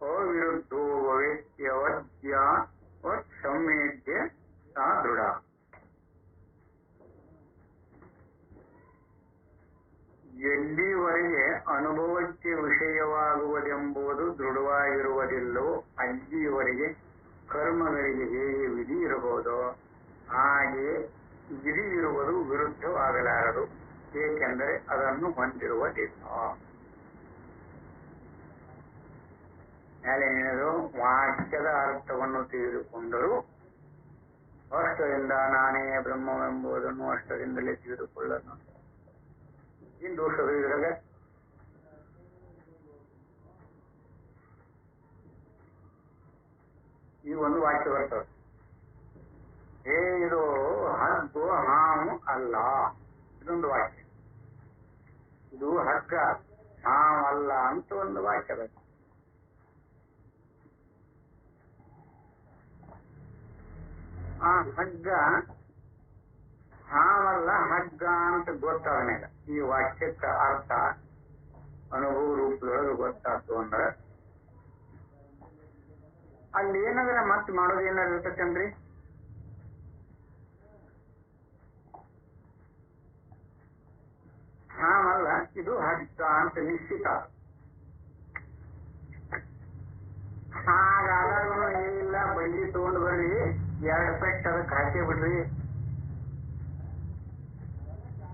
ಅವಿರುದ್ಧೋ ಭವೇತ್ಯವದ್ಯ ಸಂವೇದ್ಯ ಸಾ ದೃಢ. ಎಲ್ಲಿವರೆಗೆ ಅನುಭವಕ್ಕೆ ವಿಷಯವಾಗುವುದೆಂಬುದು ದೃಢವಾಗಿರುವುದಿಲ್ಲವೋ ಅಲ್ಲಿಯವರೆಗೆ ಕರ್ಮಗಳಿಗೆ ಹೇಗೆ ವಿಧಿ ಇರಬಹುದೋ ಹಾಗೆಯೇ ವಿಧಿ ಇರುವುದು ವಿರುದ್ಧವಾಗಲಾರದು. ಏಕೆಂದರೆ ಅದನ್ನು ಹೊಂದಿರುವುದಿಲ್ಲ. ಮೇಲೇನೇನದು? ವಾಕ್ಯದ ಅರ್ಥವನ್ನು ತಿಳಿದುಕೊಂಡರೂ ಅಷ್ಟರಿಂದ ನಾನೇ ಬ್ರಹ್ಮವೆಂಬುದನ್ನು ಅಷ್ಟರಿಂದಲೇ ತಿಳಿದುಕೊಳ್ಳನು. ಏನ್ ದೋಷಗಳು ಇದ್ರಾಗ? ಈ ಒಂದು ವಾಕ್ಯ ಬರ್ತದೆ, ಇದು ಹಗ್ಗು ಹಾವು ಅಲ್ಲ. ಇದೊಂದು ವಾಕ್ಯ. ಇದು ಹಗ್ಗ ಹಾವಲ್ಲ ಅಂತ ಒಂದು ವಾಕ್ಯ ಬೇಕು. ಆ ಹಗ್ಗ ಹಾವಲ್ಲ ಹಗ್ಗ ಅಂತ ಗೊತ್ತಾದ ಮೇಲೆ ಈ ವಾಕ್ಯಕ್ಕೆ ಅರ್ಥ ಅನುಭವ ರೂಪದೊಳಗೆ ಗೊತ್ತಾಗ್ತು ಅಂದ್ರೆ ಅಲ್ಲಿ ಏನಾದ್ರೆ ಮತ್ತೆ ಮಾಡೋದು ಏನಾದ್ರು ಇರ್ತೈತೇನ್ರಿ? ಹಾವಲ್ಲ ಇದು ಹಗ್ಗ ಅಂತ ನಿಶ್ಚಿತ. ಹಾಗಾದ್ರೂ ಏನಿಲ್ಲ, ಬಂಡಿ ತಗೊಂಡು ಬರ್ರಿ, 2 ಪೆಟ್ಟು ಅದಕ್ಕೆ ಹಾಕಿ ಬಿಡ್ರಿ,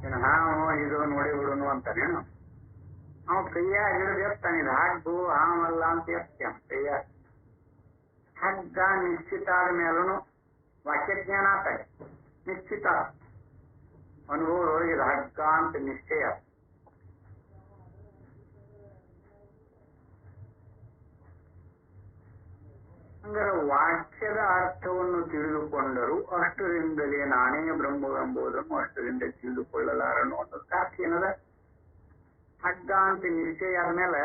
ಏನು ಹಾವು ಇದು ನೋಡಿ ಬಿಡುನು ಅಂತಾನೇನು? ಅವ ಕೈಯಾಗ ಹಿಡಿದು ಎತ್ತಾನ, ಇದು ಹಗ್ಗು ಹಾವಲ್ಲ ಅಂತ ಎತ್ತಾನ ಕೈಯಾಗ. ಹಗ್ಗ ನಿಶ್ಚಿತ ಆದ ಮೇಲೂ ವಾಕ್ಯಜ್ಞಾನ ಆಗ್ತದೆ. ನಿಶ್ಚಿತ ಅನುಭವದೊಳಗೆ ಇದು ಹಗ್ಗ ಅಂತ ನಿಶ್ಚಯ. ಹಂಗಾರೆ ವಾಕ್ಯದ ಅರ್ಥವನ್ನು ತಿಳಿದುಕೊಂಡರೂ ಅಷ್ಟರಿಂದಲೇ ನಾನೇ ಬ್ರಹ್ಮವೆಂಬುದನ್ನು ಅಷ್ಟರಿಂದ ತಿಳಿದುಕೊಳ್ಳಲಾರನು ಅನ್ನೋದಕ್ಕೆ ಅರ್ಥ ಏನದ? ಹಗ್ಗ ಅಂತ ನಿಶ್ಚಯ ಆದ್ಮೇಲೆ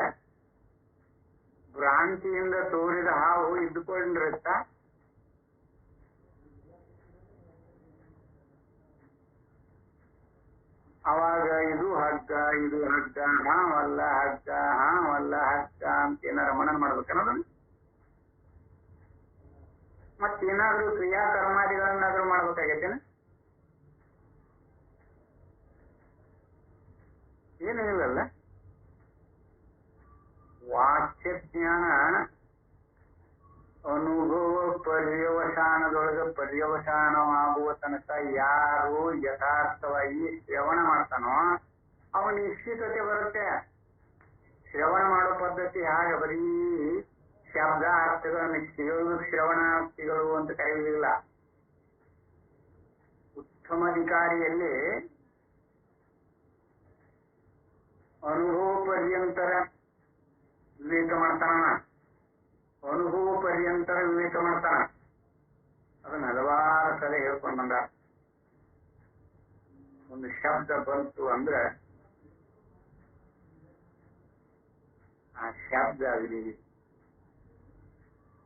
ಭ್ರಾಂತಿಯಿಂದ ತೋರಿದ ಹಾವು ಇದ್ದುಕೊಂಡಿರುತ್ತ. ಅವಾಗ ಇದು ಹಗ್ಗ ಹಾವಲ್ಲ ಹಗ್ಗ ಅಂತ ಏನಾರ ಮನನ ಮಾಡ್ಬೇಕನ್ನೋದನ್ನು. ಮತ್ತೇನಾದ್ರೂ ಕ್ರಿಯಾಕರ್ಮಾದಿಗಳನ್ನಾದ್ರೂ ಮಾಡ್ಬೇಕಾಗೈತೇನ? ಏನೂ ಇಲ್ಲಲ್ಲ. ವಾಕ್ಯಜ್ಞಾನ ಅನುಭವ ಪರ್ಯವಸಾನವಾಗುವ ತನಕ ಯಾರು ಯಥಾರ್ಥವಾಗಿ ಶ್ರವಣ ಮಾಡ್ತಾನೋ ಅವನ ನಿಶ್ಚಿತತೆ ಬರುತ್ತೆ. ಶ್ರವಣ ಮಾಡೋ ಪದ್ಧತಿ ಹಾಗೆ ಬರೀ ಶಬ್ದಾರ್ಥಗಳನ್ನು ಕೇಳುವುದು ಶ್ರವಣಾರ್ಥಿಗಳು ಅಂತ ಕರೆಯುವುದಿಲ್ಲ. ಉತ್ತಮಾಧಿಕಾರಿಯಲ್ಲಿ ಅನುಭವ ಪರ್ಯಂತರ ವಿವೇಕ ಮಾಡ್ತಾನ. ಅನುಭವ ಪರ್ಯಂತರ ವಿವೇಕ ಮಾಡ್ತಾನ. ಅದನ್ನ ಹಲವಾರು ಸಲ ಹೇಳ್ಕೊಂಡು ಬಂದ. ಒಂದು ಶಬ್ದ ಬಂತು ಅಂದ್ರೆ ಆ ಶಬ್ದ ಆಗಲಿ,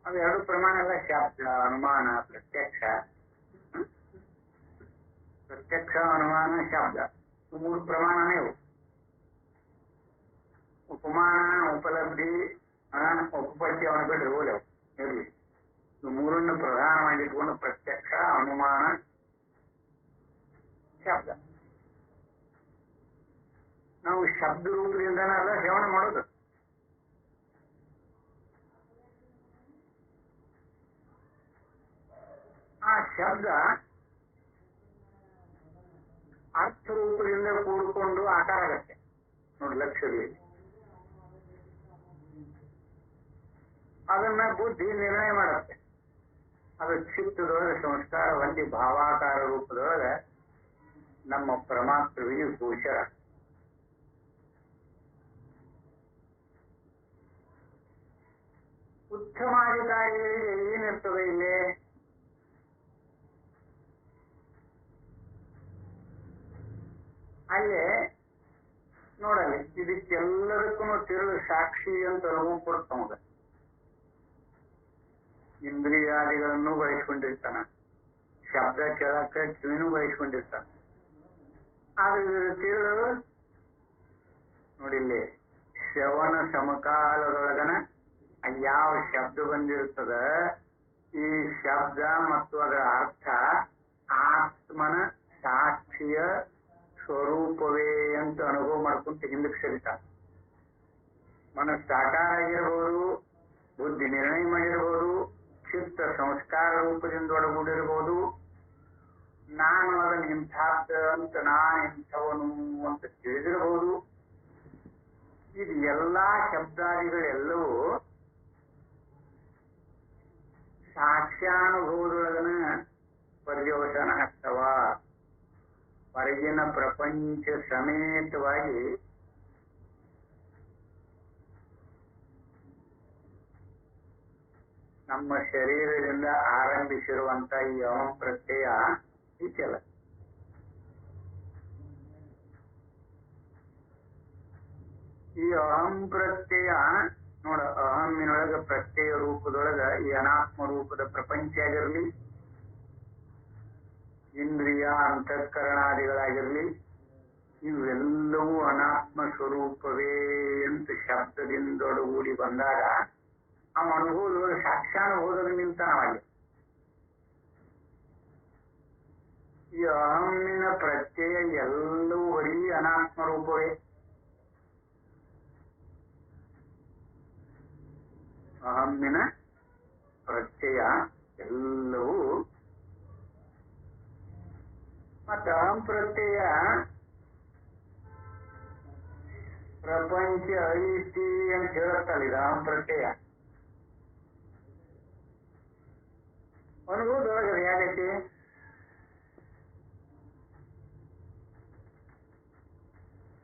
ಅವೆರಡು ಪ್ರಮಾಣ ಎಲ್ಲ. ಶಬ್ದ, ಅನುಮಾನ, ಪ್ರತ್ಯಕ್ಷ. ಪ್ರತ್ಯಕ್ಷ, ಅನುಮಾನ, ಶಬ್ದ, ಮೂರು ಪ್ರಮಾಣನೇ ಇವು. ಉಪಮಾನ, ಉಪಲಬ್ಧಿ, ಉಪಪತ್ತಿ ಅವನ ಬಿಡ್ರಿ ಓಲವು ಇರಲಿ. ಇವು ಮೂರನ್ನು ಪ್ರಧಾನವಾಗಿಟ್ಕೊಂಡು ಪ್ರತ್ಯಕ್ಷ, ಅನುಮಾನ, ಶಬ್ದ. ನಾವು ಶಬ್ದ ರೂಪದಿಂದನೆಲ್ಲ ಶ್ರವಣ ಮಾಡೋದು. ಆ ಶಬ್ದ ಅರ್ಥರೂಪದಿಂದ ಕೂಡಿಕೊಂಡು ಆಕಾರ ಆಗತ್ತೆ ನೋಡಿ, ಲಕ್ಷ್ಯದಲ್ಲಿ. ಅದನ್ನ ಬುದ್ಧಿ ನಿರ್ಣಯ ಮಾಡತ್ತೆ. ಅದು ಚಿತ್ತದೊಳಗೆ ಸಂಸ್ಕಾರ ಹೊಂದಿ ಭಾವಾಕಾರ ರೂಪದೊಳಗೆ ನಮ್ಮ ಪರಮಾತ್ಮವಿಗೆ ಗೋಚರ. ಉತ್ತಮಾಧಿಕಾರಿಗಳಿಗೆ ಏನಿರ್ತದೆ ಇಲ್ಲಿ? ಅಲ್ಲೇ ನೋಡಲ್ಲಿ ಇದಕ್ಕೆಲ್ಲದಕ್ಕೂ ತಿಳಿದು ಸಾಕ್ಷಿ ಅಂತ ಅನುಭವ ಕೊಡ್ತಾವ. ಇಂದ್ರಿಯಾದಿಗಳನ್ನು ಬಳಸ್ಕೊಂಡಿರ್ತಾನ, ಶಬ್ದ ಕೇಳಕ್ಕೆ ಕಿವಿನೂ ಬಳಸ್ಕೊಂಡಿರ್ತಾನ. ಆದ್ರೆ ತಿಳಿದು ನೋಡಿಲ್ಲಿ ಶ್ರವಣ ಸಮಕಾಲದೊಳಗನ ಯಾವ ಶಬ್ದ ಬಂದಿರ್ತದ, ಈ ಶಬ್ದ ಮತ್ತು ಅದರ ಅರ್ಥ ಆತ್ಮನ ಸಾಕ್ಷಿಯ ಸ್ವರೂಪವೇ ಅಂತ ಅನುಭವ ಮಾಡ್ಕೊಂತ ಹಿಂದಕ್ಕೆ ಸರಿತಾನೆ. ಮನಸ್ಸು ಸಾಕಾರ ಆಗಿರ್ಬೋದು, ಬುದ್ಧಿ ನಿರ್ಣಯ ಮಾಡಿರ್ಬೋದು, ಚಿತ್ತ ಸಂಸ್ಕಾರ ರೂಪದಿಂದ ಒಳಗೂಡಿರ್ಬೋದು. ನಾನು ಅದನ್ನ ಇಂಥದ್ದು ಅಂತ, ನಾನು ಇಂಥವನು ಅಂತ ತಿಳಿದಿರಬಹುದು. ಇದು ಎಲ್ಲಾ ಶಬ್ದಾದಿಗಳೆಲ್ಲವೂ ಸಾಕ್ಷ್ಯಾನುಭವದೊಳಗನ ಪರ್ಯವಸನ ಆಗ್ತವ. ಹೊರಗಿನ ಪ್ರಪಂಚ ಸಮೇತವಾಗಿ ನಮ್ಮ ಶರೀರದಿಂದ ಆರಂಭಿಸಿರುವಂತ ಈ ಅಹಂ ಪ್ರತ್ಯಯ ಇದೆಯಲ್ಲ, ಈ ಅಹಂ ಪ್ರತ್ಯಯ ನೋಡ, ಅಹಮ್ಮಿನೊಳಗ ಪ್ರತ್ಯಯ ರೂಪದೊಳಗ ಈ ಅನಾತ್ಮ ರೂಪದ ಪ್ರಪಂಚ ಆಗಿರ್ಲಿ, ಇಂದ್ರಿಯ ಅಂತಃಕರಣಾದಿಗಳಾಗಿರ್ಲಿ, ಇವೆಲ್ಲವೂ ಅನಾತ್ಮ ಸ್ವರೂಪವೇ ಅಂತ ಶಬ್ದದಿಂದೊಡಗೂಡಿ ಬಂದಾಗ ಅವ ಅನುಭವದೊಳಗೆ ಸಾಕ್ಷಾನುಭವದಲ್ಲಿ ನಿಂತಾನಲ್ಲಿ. ಈ ಅಹಮ್ಮಿನ ಪ್ರತ್ಯಯ ಎಲ್ಲವೂ ಬರೀ ಅನಾತ್ಮ ರೂಪವೇ. ಅಹಮ್ಮಿನ ಪ್ರತ್ಯಯ ಎಲ್ಲವೂ ಮತ್ತೆ ಅಹಂ ಪ್ರತ್ಯಯ ಪ್ರಪಂಚ ಐತಿ ಅಂತ ಹೇಳುತ್ತಲ್ಲ. ಇದು ಅಹಂ ಪ್ರತ್ಯಯ ಅನುಭವದೊಳಗೆ ಹೇಗೈತಿ?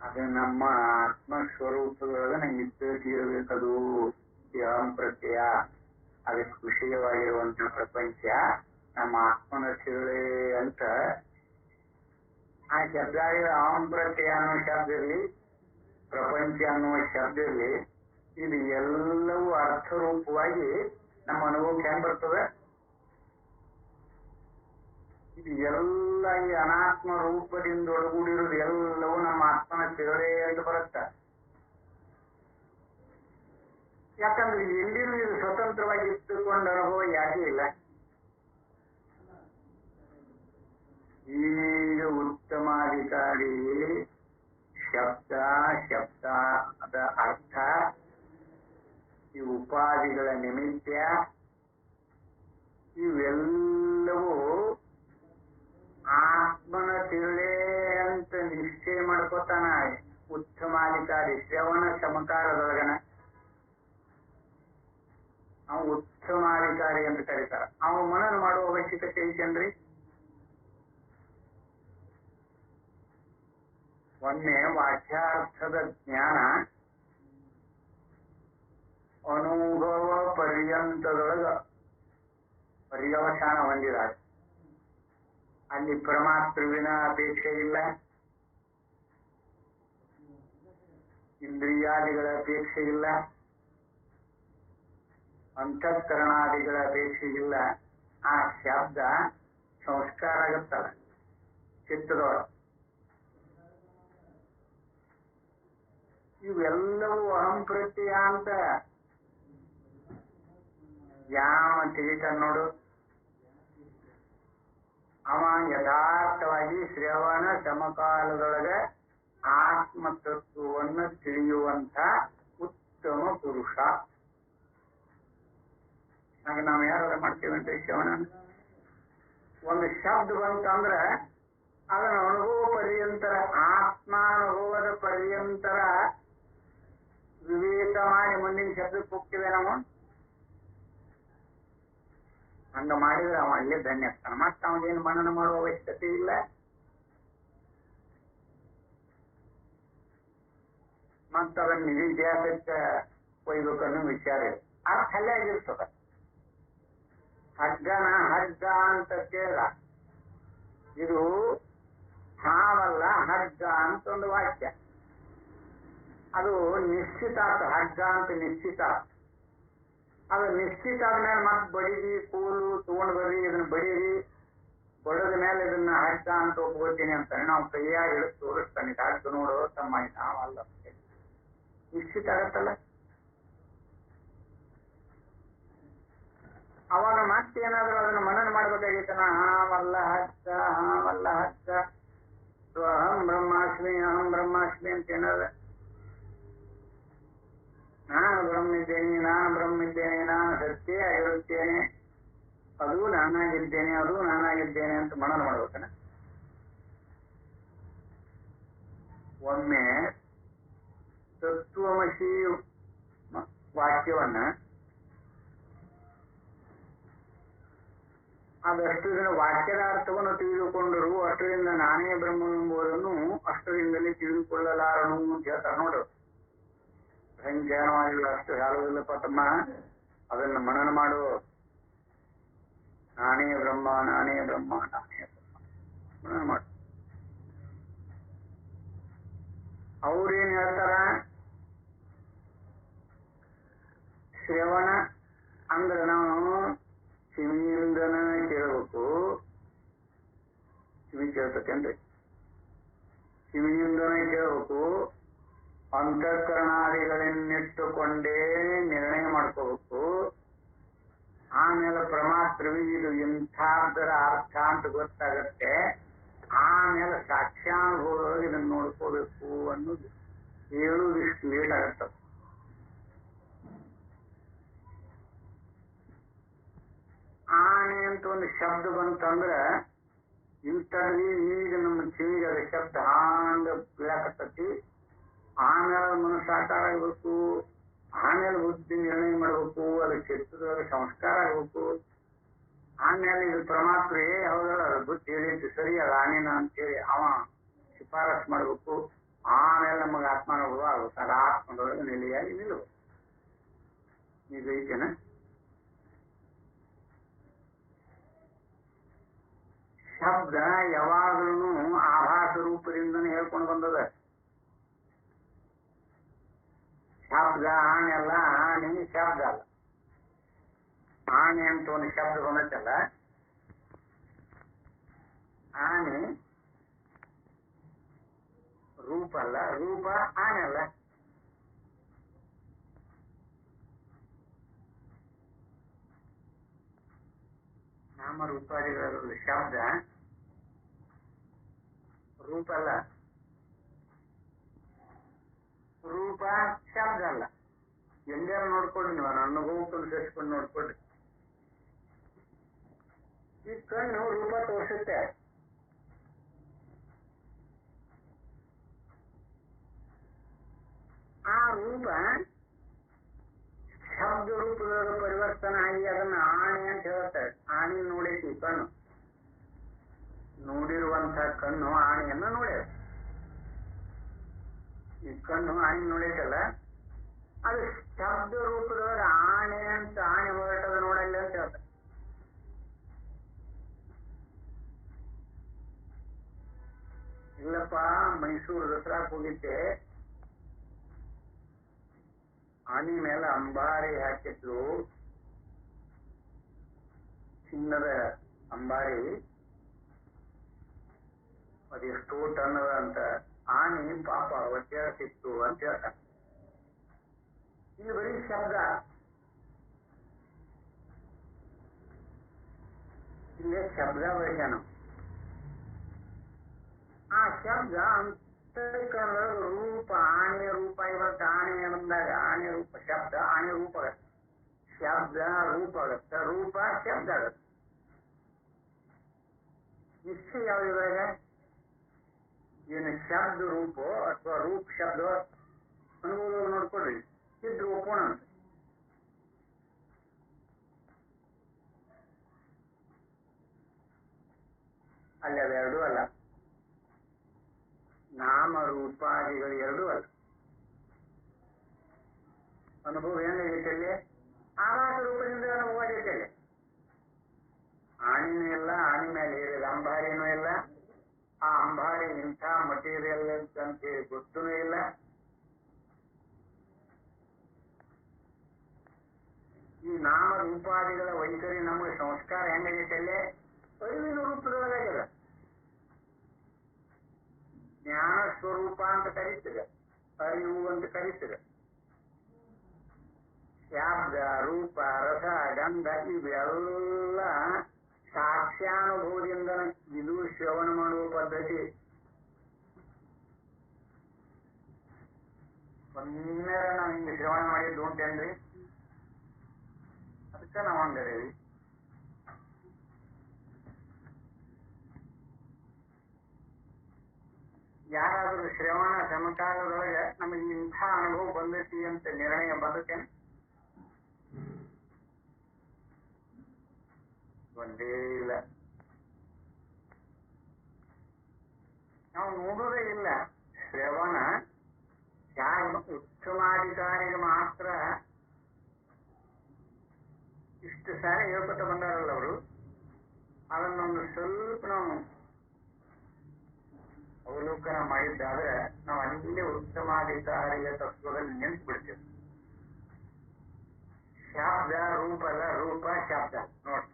ಅದು ನಮ್ಮ ಆತ್ಮಸ್ವರೂಪದೊಳಗೆ ಇರಬೇಕದು ಈ ಅಹಂ ಪ್ರತ್ಯಯ. ಅದಕ್ಕೆ ವಿಷಯವಾಗಿರುವಂತಹ ಪ್ರಪಂಚ ನಮ್ಮ ಆತ್ಮನ ತಿರುಳೆ ಅಂತ ಆ ಶಬ್ದ. ಅಹಂ ಪ್ರತ್ಯಯ ಅನ್ನೋ ಶಬ್ದ ಇರಲಿ, ಪ್ರಪಂಚ ಅನ್ನುವ ಶಬ್ದ ಇರಲಿ, ಇದು ಎಲ್ಲವೂ ಅರ್ಥರೂಪವಾಗಿ ನಮ್ಮ ಅನುಭವಕ್ಕೆ ಹೆಂಗ್ ಬರ್ತದೆ? ಇದು ಎಲ್ಲ ಈ ಅನಾತ್ಮ ರೂಪದಿಂದ ಒಳಗೂಡಿರೋದು ಎಲ್ಲವೂ ನಮ್ಮ ಆತ್ಮನ ತಿರುಳೆ ಅಂತ ಬರುತ್ತೆ. ಯಾಕಂದ್ರೆ ಎಲ್ಲಿನೂ ಇದು ಸ್ವತಂತ್ರವಾಗಿ ಇಟ್ಟುಕೊಂಡ ಅನುಭವ ಯಾಕೆ ಇಲ್ಲ. ಈಗ ಉತ್ತಮಾಧಿಕಾರಿ ಶಬ್ದದ ಅರ್ಥ, ಈ ಉಪಾಧಿಗಳ ನಿಮಿತ್ತ ಇವೆಲ್ಲವೂ ಆತ್ಮನ ತಿರುಳೆ ಅಂತ ನಿಶ್ಚಯ ಮಾಡ್ಕೋತಾನ. ಉತ್ತಮಾಧಿಕಾರಿ ಶ್ರವಣ ಸಮಕಾರದೊಳಗನ ಅಧಿಕಾರಿ ಅಂತ ಕರೀತಾರ. ಅವ ಮನನ ಮಾಡುವ ಅವಶ್ಯಕತೆ ಐತೇನ್ರಿ? ಒಮ್ಮೆ ವಾಕ್ಯಾರ್ಥದ ಜ್ಞಾನ ಅನುಭವ ಪರ್ಯಂತದೊಳಗ ಪರ್ಯವಸಾನ ಹೊಂದಿದಾಗ ಅಲ್ಲಿ ಪರಮಾತ್ಮವಿನ ಅಪೇಕ್ಷೆ ಇಲ್ಲ, ಇಂದ್ರಿಯಾದಿಗಳ ಅಪೇಕ್ಷೆ ಇಲ್ಲ, ಅಂತಃಕರಣಾದಿಗಳ ಅಪೇಕ್ಷೆ ಇಲ್ಲ. ಆ ಶಬ್ದ ಸಂಸ್ಕಾರ ಆಗತ್ತಲ್ಲ ಚಿತ್ತದೊಳ. ಇವೆಲ್ಲವೂ ಅಹಂಪ್ರತ್ಯಯ ಅಂತ ಯಾವ ತಿಳಿತಾನ ನೋಡು, ಅವ ಯಥಾರ್ಥವಾಗಿ ಶ್ರವಣ ಸಮಕಾಲದೊಳಗೆ ಆತ್ಮತತ್ವವನ್ನು ತಿಳಿಯುವಂತ ಉತ್ತಮ ಪುರುಷ. ಹಾಗೆ ನಾವು ಯಾರು ಮಾಡ್ತೀವಂತೆ ಶ್ರವಣ, ಒಂದು ಶಬ್ದ ಬಂತಂದ್ರೆ ಅದನ್ನ ಅನುಭವ ಪರ್ಯಂತರ, ಆತ್ಮಾನುಭವದ ಪರ್ಯಂತರ ವಿವೇಕ ಮಾಡಿ ಮುಂದಿನ ಶಬ್ದಕ್ಕೆ ಹೋಗ್ತೀವಿ ನಾವು. ಹಂಗ ಮಾಡಿದ್ರೆ ಅವ ಅಲ್ಲೇ ಧನ್ಯಸ್ಥಾನ. ಮತ್ತೆ ಅವನೇನು ಮನನ ಮಾಡುವ ಅವಶ್ಯಕತೆ ಇಲ್ಲ. ಮತ್ತ ಅದನ್ನ ನಿಧಿಧ್ಯಾಸಕ್ಕೆ ಒಯ್ಬೇಕನ್ನೋ ವಿಚಾರ ಇದೆ. ಅರ್ಥ ಅಲ್ಲೇ ಆಗಿರ್ತದ. ಹಗ್ಗನ ಹಗ್ಗ ಅಂತ ಕೇಳ, ಇದು ಹಾವಲ್ಲ ಹಗ್ಗ ಅಂತ ಒಂದು ವಾಕ್ಯ. ಅದು ನಿಶ್ಚಿತಾರ್ಥ, ಹಗ್ಗ ಅಂತ ನಿಶ್ಚಿತಾರ್ಥ. ಅದು ನಿಶ್ಚಿತ ಆದ್ಮೇಲೆ ಮತ್ತೆ ಬಡೀರಿ, ಕೂಲು ತಗೊಂಡು ಬರ್ರಿ, ಇದನ್ನ ಬಡೀರಿ, ಬಡದ ಮೇಲೆ ಇದನ್ನ ಹಗ್ಗ ಅಂತ ಒಪ್ಕೋತೀನಿ ಅಂತಾನೆ. ನಾವು ಕೈಯಾಗಿ ಹಿಡಿದು ತೋರಿಸ್ತಾನೆ, ಹಗ್ಗ ನೋಡು ತಮ್ಮ ನಾವಲ್ಲ, ನಿಶ್ಚಿತ ಆಗತ್ತಲ್ಲ. ಅವಾಗ ಮತ್ತೇನಾದ್ರೂ ಅದನ್ನ ಮನನ ಮಾಡ್ಬೇಕಾಗಿತ್ತನ, ಹಾವಲ್ಲ ಹಗ್ಗ, ಹಾವಲ್ಲ ಹಗ್ಗ, ಅಹಂ ಬ್ರಹ್ಮಾಸ್ಮಿ ಅಹಂ ಬ್ರಹ್ಮಾಸ್ಮಿ ಅಂತ ಏನಾದ್ರೆ ನಾನು ಬ್ರಹ್ಮಿದ್ದೇನೆ, ನಾನು ಬ್ರಹ್ಮಿದ್ದೇನೆ, ನಾನು ಸತ್ಯ ಆಗಿರುತ್ತೇನೆ, ಅದು ನಾನಾಗಿದ್ದೇನೆ, ಅದು ನಾನಾಗಿದ್ದೇನೆ ಅಂತ ಮನನ ಮಾಡ್ಬೇಕನ. ಒಮ್ಮೆ ತತ್ವಮಸಿ ವಾಕ್ಯವನ್ನ ಅದಷ್ಟು ದಿನ ವಾಕ್ಯದ ಅರ್ಥವನ್ನು ತಿಳಿದುಕೊಂಡರು, ಅಷ್ಟರಿಂದ ನಾನೇ ಬ್ರಹ್ಮವೆಂಬುದನ್ನು ಅಷ್ಟರಿಂದಲೇ ತಿಳಿದುಕೊಳ್ಳಲಾರನು ಅಂತ ಹೇಳ್ತಾರೆ ನೋಡು. ಸಂಖ್ಯಾನವಾಗಿಲ್ಲ, ಅಷ್ಟು ಹೇಳುವುದಿಲ್ಲಪ್ಪ ತಮ್ಮ, ಅದನ್ನು ಮನನ ಮಾಡು. ನಾನೇ ಬ್ರಹ್ಮ, ನಾನೇ ಬ್ರಹ್ಮ, ನಾನೇ ಬ್ರಹ್ಮ ಮನನ ಮಾಡು. ಅವ್ರೇನ್ ಹೇಳ್ತಾರ, ಶ್ರವಣ ಅಂದ್ರೆ ನಾವು ಕಿವಿಯಿಂದನ ಕೇಳಬೇಕು. ಕಿವಿ ಕೇಳ್ತೇನ್ರಿ, ಕಿವಿಯಿಂದನೇ ಕೇಳಬೇಕು. ಅಂತಃಕರಣಾದಿಗಳನ್ನಿಟ್ಟುಕೊಂಡೇ ನಿರ್ಣಯ ಮಾಡ್ಕೋಬೇಕು. ಆಮೇಲೆ ಪರಮಾತ್ಮವಿ ಇದು ಇಂಥದ್ದರ ಅರ್ಥ ಅಂತ ಗೊತ್ತಾಗತ್ತೆ. ಆಮೇಲೆ ಸಾಕ್ಷ್ಯಾನುಭವದೊಳಗೆ ಇದನ್ನು ನೋಡ್ಕೋಬೇಕು ಅನ್ನೋದು ಹೇಳುವುದು ಇಷ್ಟು ಲೇಟ್ ಆಗತ್ತ. ಆನೆ ಅಂತ ಒಂದು ಶಬ್ದ ಬಂತಂದ್ರೆ ಇಂಥದ್ವಿ ಈಗ ನಮ್ಮ ಕಿವಿಗೆ ಅದ ಶಬ್ದ ಹಾಂಗ ಬೀಳಾಕತ್ತತಿ. ಆಮೇಲೆ ಮನಸ್ಸು ಸಾಕಾರ ಆಗ್ಬೇಕು, ಆಮೇಲೆ ಬುದ್ಧಿ ನಿರ್ಣಯ ಮಾಡ್ಬೇಕು, ಅದು ಚಿತ್ತದೊಳಗೆ ಸಂಸ್ಕಾರ ಆಗ್ಬೇಕು. ಆಮೇಲೆ ಇದು ಪರಮಾತ್ಮೇ ಹೌದಲ್ಲ, ಅದು ಬುದ್ಧಿ ಹೇಳಿದ್ದು ಸರಿ, ಅದು ಆನೇನ ಅಂತೇಳಿ ಅವ ಶಿಫಾರಸ್ ಮಾಡ್ಬೇಕು. ಆಮೇಲೆ ನಮಗೆ ಆತ್ಮಾನುಭವ ಆಗುತ್ತೆ. ಅದು ಆತ್ಮದೊಳಗೆ ನೆಲೆಯಾಗಿ ನಿಲ್ಲಬೇಕು. ಈಗ ಐತೇನ ಶಬ್ದ ಯಾವಾಗಲೂ ಆಭಾಸ ರೂಪದಿಂದನೇ ಹೇಳ್ಕೊಂಡು ಬಂದದ. ಶಬ್ದ ಆನೆಲ್ಲ, ಆನೆ ಶಬ್ದ ಅಲ್ಲ. ಆನೆ ಅಂತ ಒಂದು ಶಬ್ದ ಬಂದತ್ತಲ್ಲ, ಆನೆ ರೂಪ ಅಲ್ಲ, ರೂಪ ಆನೆ ಅಲ್ಲ. ನಾಮ ರೂಪಾದಿಗಳಲ್ಲಿ ಶಬ್ದ ರೂಪ ಅಲ್ಲ, ರೂಪ ಶಬ್ದ ಅಲ್ಲ. ಎಲ್ಲಾರು ನೋಡ್ಕೊಡ್ರಿ, ನೀವು ನನ್ನ ಅನುಭವಕ್ಕೆ ಅನುಸರಿಸ್ಕೊಂಡು ನೋಡ್ಕೊಡ್ರಿ. ಈ ಕಣ್ಣು ರೂಪ ತೋರಿಸುತ್ತೆ, ಆ ರೂಪ ಶಬ್ದ ರೂಪದೊಳಗೆ ಪರಿವರ್ತನೆ ಆಗಿ ಅದನ್ನ ಆಣೆ ನೋಡಿರುವಂತಹ ಕಣ್ಣು ಆನೆಯನ್ನ ನೋಡ್ಯಾರ. ಈ ಕಣ್ಣು ಆನೆ ನೋಡೈತಲ್ಲ, ಅದು ಶಬ್ದ ರೂಪದೊಳಗ ಆನೆ ಅಂತ ಆನೆ ಹೊರಟದ ನೋಡಲ್ಲ ಅಂತ ಹೇಳ್ತಾರೆ. ಇಲ್ಲಪ್ಪ, ಮೈಸೂರು ದಸರಾಕ್ ಹೋಗಿದ್ದೆ, ಆನೆ ಮೇಲೆ ಅಂಬಾರಿ ಹಾಕಿದ್ರು, ಚಿನ್ನದ ಅಂಬಾರಿ, ಅದೆಷ್ಟೋ ಟನ್ನದ ಅಂತ. ಆನೆ ಪಾಪ ಒದ್ದಾಡ್ತಿತ್ತು ಅಂತ ಹೇಳ್ತಾರೆ. ಇಲ್ಲಿ ಬರೀ ಶಬ್ದ, ಇಲ್ಲೇ ಶಬ್ದ ಬಳಸ್ಯಾನ. ಆ ಶಬ್ದ ಅಂತಃಕರಣದ ರೂಪ, ಆನೆಯ ರೂಪ ಇವತ್ತು. ಆನೆ ಬಂದಾಗ ಆನೆ ರೂಪ ಶಬ್ದ, ಆನೆ ರೂಪ ಆಗತ್ತೆ, ಶಬ್ದ ರೂಪ ಆಗತ್ತೆ, ರೂಪ ಶಬ್ದ ಆಗತ್ತೆ. ನಿಶ್ಚಯ ಯಾವ್ದಿದಾಗ ಏನು ಶಬ್ದ ರೂಪ ಅಥವಾ ರೂಪ ಶಬ್ದ ಅನುಭವ ನೋಡ್ಕೊಡ್ರಿ. ಇದ್ರು ಒಪ್ಪೋಣ ಅಂತ. ಅಲ್ಲಿ ಅವೆರಡೂ ಅಲ್ಲ, ನಾಮ ರೂಪಾದಿಗಳು ಎರಡೂ ಅಲ್ಲ. ಅನುಭವ ಹೆಂಗಾಗೈತೆ ಅಲ್ಲಿ? ಆಕಾಶ ರೂಪದಿಂದ ಅನುಭವ ಆಗೈತೆ ಅಲ್ಲಿ. ಆಣಿನೂ ಇಲ್ಲ, ಆಣಿ ಮೇಲೆ ಏರಿದ ಅಂಬಾರಿನೂ ಇಲ್ಲ, ಆ ಅಂಬಾರಿ ಇಂಥ ಮಟೀರಿಯಲ್ ಅಂತಂತೆ ಗೊತ್ತೂ ಇಲ್ಲ. ಈ ನಾಮ ರೂಪಾದಿಗಳ ವೈಖರಿ ನಮಗೆ ಸಂಸ್ಕಾರ ಹೆಂಗಾಗೈತೆ ಅಲ್ಲೇ? ಅರಿವಿನ ರೂಪದೊಳಗಾಗ್ಯದ. ಜ್ಞಾನ ಸ್ವರೂಪ ಅಂತ ಕರೀತದೆ, ಅರಿವು ಅಂತ ಕರೀತದೆ. ಶಬ್ದ, ರೂಪ, ರಸ, ಗಂಧ ಇವೆಲ್ಲ ಸಾಕ್ಷ್ಯಾನುಭವದಿಂದ ಇದು ಶ್ರವಣ ಮಾಡುವ ಪದ್ಧತಿ. ಒಮ್ಮೆ ನಾವು ಹಿಂಗೆ ಶ್ರವಣ ಮಾಡಿದ್ದು ಉಂಟೇನ್ರಿ? ಅದಕ್ಕೆ ನಾವು ಹಂಗರೀವಿ. ಯಾರಾದರೂ ಶ್ರವಣ ಸಮಕಾಲದೊಳಗೆ ನಮಗೆ ಇಂಥ ಅನುಭವ ಬಂದೈತಿ ಅಂತ ನಿರ್ಣಯ ಬಂದತೇನೆ? ಒಂದೇ ಇಲ್ಲ. ನಾವು ನೋಡುವುದೇ ಇಲ್ಲ. ಶ್ರವಣ ಉತ್ತಮಾಧಿಕಾರಿಗೆ ಮಾತ್ರ ಇಷ್ಟು ಸಾರಿ ಹೇಳ್ಕೊತ ಬಂದಾರಲ್ಲ ಅವರು, ಅದನ್ನೊಂದು ಸ್ವಲ್ಪ ನಾವು ಅವಲೋಕನ ಮಾಡಿದ್ದಾದ್ರೆ ನಾವು ಅಲ್ಲೇ ಉತ್ತಮಾಧಿಕಾರಿಯ ತತ್ವದಲ್ಲಿ ನಿಂತು ಬಿಡ್ತೇವೆ. ಶಬ್ದ ರೂಪ ಅಲ್ಲ, ರೂಪ ಶಬ್ದ ನೋಡಿ.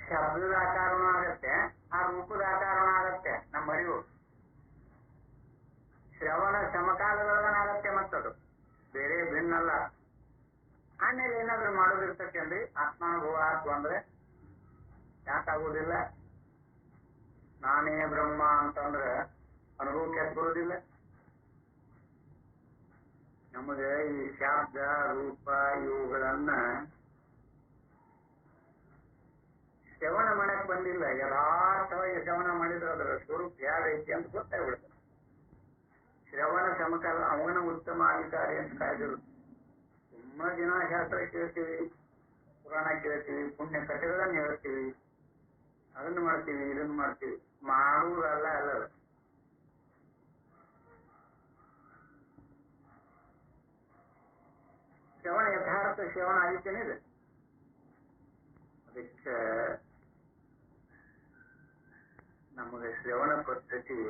ಶಬ್ದದ ಆಕಾರನೂ ಆಗತ್ತೆ, ಆ ರೂಪದ ಆಕಾರನೂ ಆಗತ್ತೆ ನಮ್ಮ ಅರಿವು. ಶ್ರವಣ ಸಮಕಾಲದೊಳಗನಾಗತ್ತೆ, ಮತ್ತದು ಬೇರೆ ಭಿನ್ನಲ್ಲ. ಆಮೇಲೆ ಏನಾದ್ರು ಮಾಡೋದಿರ್ತಕ್ಕಂದ್ರೆ ಆತ್ಮಾನುಭವ ಆಯ್ತು ಅಂದ್ರೆ ಯಾಕಾಗೋದಿಲ್ಲ? ನಾನೇ ಬ್ರಹ್ಮ ಅಂತಂದ್ರೆ ಅನುಭವಕ್ಕೆ ಬರೋದಿಲ್ಲ. ನಮಗೆ ಈ ಶಬ್ದ ರೂಪ ಇವುಗಳನ್ನ ಶ್ರವಣ ಮಾಡಕ್ ಬಂದಿಲ್ಲ. ಯಥಾರ್ಥವಾಗಿ ಶ್ರವಣ ಮಾಡಿದ್ರೆ ಅದರ ಸ್ವರೂಪ ಯಾರೈತಿ ಅಂತ ಗೊತ್ತಾಗ್ಬಿಡ್ತದೆ. ಶ್ರವಣ ಸಮಕಾಲ ಅವನ ಉತ್ತಮ ಅಧಿಕಾರಿ ಅಂತ ಕಾಯ್ದಿರು. ತುಂಬಾ ದಿನ ಶಾಸ್ತ್ರ ಕೇಳ್ತೀವಿ, ಪುರಾಣ ಕೇಳ್ತೀವಿ, ಪುಣ್ಯ ಕಥೆಗಳನ್ನ ಹೇಳ್ತೀವಿ, ಅದನ್ನು ಮಾಡ್ತೀವಿ, ಇದನ್ನು ಮಾಡ್ತೀವಿ. ಮಾಡುವುದಲ್ಲ ಅಲ್ಲದ. ಶ್ರವಣ ಯಥಾರ್ಥ ಶ್ರವಣ ಆದಿತ್ಯನೇ ಇದೆ. ಅದಕ್ಕೆ ನಮಗೆ ಶ್ರವಣ ಪದ್ಧತಿ,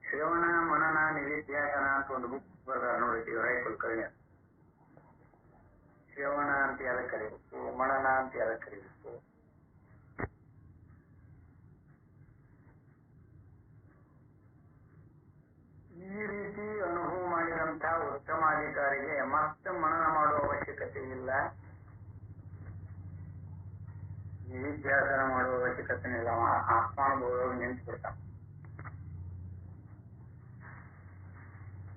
ಶ್ರವಣ ಮನನ ನಿಧಿಧ್ಯಾಸನ ಅಂತ ಒಂದು ಬುಕ್ ಬರ್ದಾರ ನೋಡಿದ್ದೀವಿ, ರಾಯ್ ಕುಲಕರ್ಣಿ. ಶ್ರವಣ ಅಂತ ಯಾರ ಕರೀಬೇಕು, ಮನನ ಅಂತ ಯಾರ ಕರೀಬೇಕು? ಈ ರೀತಿ ಅನುಭವ ಮಾಡಿದಂತಹ ಉತ್ತಮಾಧಿಕಾರಿಗೆ ಮತ್ತೆ ಮನನ ಮಾಡುವ ಅವಶ್ಯಕತೆ ಇಲ್ಲ, ನಿಧಿಧ್ಯಾಸನ ಮಾಡುವ ಅವಶ್ಯಕತೆ ಇಲ್ಲ. ಆತ್ಮಾನುಭವ ನಿಂತು ಬಿಡ್ತಾನೆ.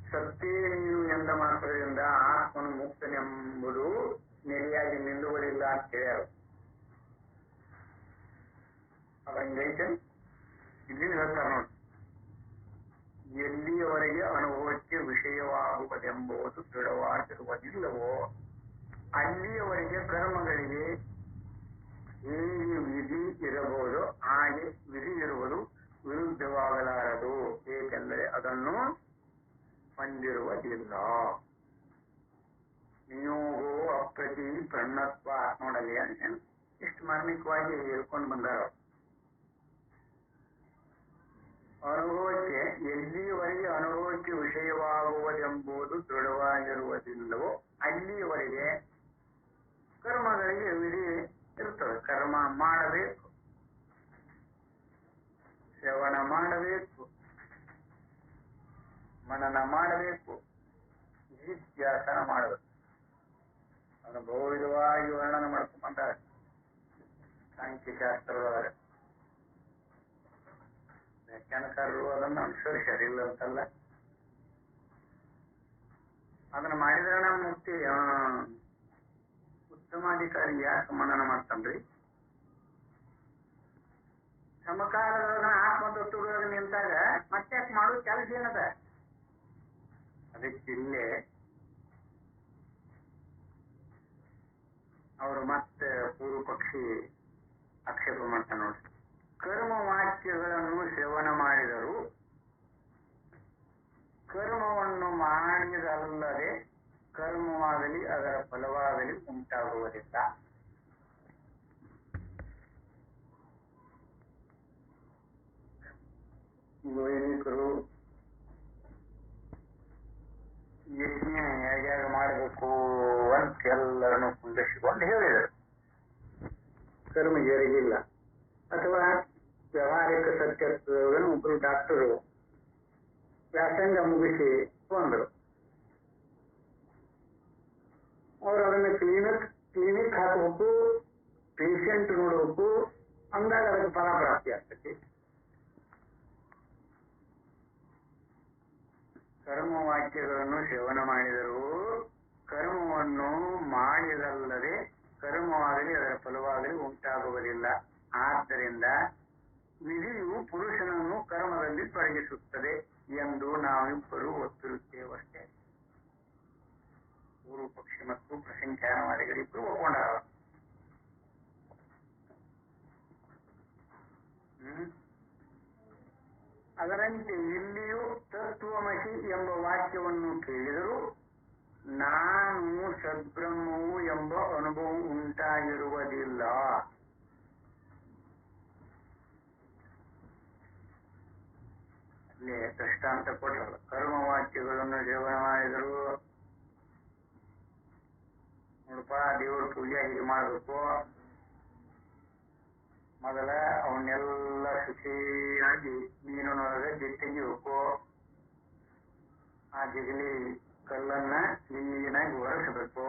ಸತ್ಯ ನೀವು ಎಂದ ಮಾತ್ರದಿಂದ ಆತ್ಮನು ಮುಕ್ತನೆಂಬುದು ನೆಲೆಯಾಗಿ ನಿಲ್ಲುವುದಿಲ್ಲ ಅಂತ ಹೇಳ್ಯಾರ. ಅವಂಗೈತೆ ಇಲ್ಲಿ ಹೇಳ್ತಾರೆ ನೋಡಿ, ಎಲ್ಲಿಯವರೆಗೆ ಅನುಭವಕ್ಕೆ ವಿಷಯವಾಗುವುದೆಂಬುದು ದೃಢವಾಗಿರುವುದಿಲ್ಲವೋ ಅಲ್ಲಿಯವರೆಗೆ ಕರ್ಮಗಳಿಗೆ ಹೇಗೆ ವಿಧಿ ಇರಬಹುದು ಹಾಗೆ ವಿಧಿ ಇರುವುದು ವಿರುದ್ಧವಾಗಲಾರದು, ಏಕೆಂದರೆ ಅದನ್ನು ಹೊಂದಿರುವುದಿಲ್ಲ. ನಿಯೋಗೋ ಅಪ್ರತಿ ಪ್ರಣ್ಣತ್ವ ನೋಡಲಿ ಎಷ್ಟು ಮಾರ್ಮಿಕವಾಗಿ ಹೇಳ್ಕೊಂಡು ಬಂದಾರ. ಅನುಭವಕ್ಕೆ ಎಲ್ಲಿಯವರೆಗೆ ಅನುಭವಕ್ಕೆ ವಿಷಯವಾಗುವುದೆಂಬುದು ದೃಢವಾಗಿರುವುದಿಲ್ಲವೋ ಅಲ್ಲಿಯವರೆಗೆ ಕರ್ಮಗಳಿಗೆ ವಿಧಿ ಇರ್ತದೆ. ಕರ್ಮ ಮಾಡಬೇಕು, ಶ್ರವಣ ಮಾಡಬೇಕು, ಮನನ ಮಾಡಬೇಕು, ಜಿಜ್ಞಾಸನ ಮಾಡಬೇಕು. ಅನುಭವವಾಗಿ ವರ್ಣನೆ ಮಾಡ್ಕೊಂಡ್ಬಂತಾರೆ ಸಾಂಖ್ಯಶಾಸ್ತ್ರದೊಳಗೆ. ವ್ಯಾಖ್ಯಾನಕಾರರು ಅದನ್ನು ಅನುಸರಿಸರಿಲ್ಲ ಅಂತಲ್ಲ, ಅದನ್ನ ಮಾಡಿದ್ರೆ ನಮ್ಮ ಮುಕ್ತಿ. ಉತ್ತಮಾಧಿಕಾರಿ ಯಾಕೆ ಮನನ ಮಾಡ್ತಾನ್ರಿ? ಸಮಕಾಲದೊಳಗ ಆತ್ಮತತ್ವದೊಳಗೆ ನಿಂತಾಗ ಮತ್ತೆ ಮಾಡೋ ಕೆಲಸ ಏನದ? ಅದಕ್ಕಿಲ್ಲೇ ಅವರು ಮತ್ತೆ ಪೂರ್ವ ಪಕ್ಷಿ ಆಕ್ಷೇಪ ಮಾಡ್ತಾನೆ ನೋಡಿ. ಕರ್ಮ ವಾಕ್ಯಗಳನ್ನು ಶ್ರವಣ ಮಾಡಿದರು ಕರ್ಮವನ್ನು ಮಾಡಿದಲ್ಲದೆ ಕರ್ಮವಾಗಲಿ ಅದರ ಫಲವಾಗಲಿ ಉಂಟಾಗುವುದಿಲ್ಲ. ವೈದಿಕರು ಯಜ್ಞ ಹೇಗೆ ಮಾಡಬೇಕು ಅಂತ ಎಲ್ಲರನ್ನು ಕುಂದಿಸಿಕೊಂಡು ಹೇಳಿದರು. ಕರ್ಮ ಜರುಗಿಲ್ಲ. ಅಥವಾ ವ್ಯವಹಾರಿಕ ಸತ್ಯತ್ವಗಳನ್ನು ಒಬ್ಬರು ಡಾಕ್ಟರು ವ್ಯಾಸಂಗ ಮುಗಿಸಿ ಬಂದರು. ಅವರು ಅದನ್ನು ಕ್ಲಿನಿಕ್ ಹಾಕಬೇಕು, ಪೇಷಂಟ್ ನೋಡಬೇಕು, ಅಂದಾಗ ಅದಕ್ಕೆ ಫಲ ಪ್ರಾಪ್ತಿ ಆಗ್ತದೆ. ಕರ್ಮವಾಕ್ಯಗಳನ್ನು ಶ್ರವಣ ಮಾಡಿದರೂ ಕರ್ಮವನ್ನು ಮಾಡಿದಲ್ಲದೆ ಕರ್ಮವಾಗಲಿ ಅದರ ಫಲವಾಗಲಿ ಉಂಟಾಗುವುದಿಲ್ಲ. ಆದ್ದರಿಂದ ವಿಧಿಯು ಪುರುಷನನ್ನು ಕರ್ಮದಲ್ಲಿ ತೊಡಗಿಸುತ್ತದೆ ಎಂದು ನಾವಿಬ್ಬರು ಒತ್ತಿರುತ್ತೇವಷ್ಟೇ. ಪೂರ್ವ ಪಕ್ಷಿ ಮತ್ತು ಪ್ರಸಂಖ್ಯಾನವಾದಿಗಳಿಬ್ಬರು ಒಪ್ಕೊಂಡಾರ. ಅದರಂತೆ ಇಲ್ಲಿಯೂ ತತ್ವಮಸಿ ಎಂಬ ವಾಕ್ಯವನ್ನು ಕೇಳಿದರೂ ನಾನು ಸದ್ಬ್ರಹ್ಮವು ಎಂಬ ಅನುಭವ ಉಂಟಾಗಿರುವುದಿಲ್ಲ. ಅಲ್ಲಿ ದೃಷ್ಟಾಂತ ಕೊಟ್ಟರು. ಕರ್ಮವಾಕ್ಯಗಳನ್ನು ಶ್ರವಣ ಮಾಡಿದರು. ನೋಡಪ್ಪ, ದೇವ್ರ ಪೂಜೆ ಹೀಗೆ ಮಾಡಬೇಕು, ಮೊದಲ ಅವನ್ನೆಲ್ಲ ಶುಚಿಯಾಗಿ ನೀರಿನೊಳಗೆ ತೆಗಿಬೇಕು. ಆ ಜಿಗಲಿ ಕಲ್ಲನ್ನ ಕ್ಲೀನಾಗಿ ಒರೆಸಬೇಕು.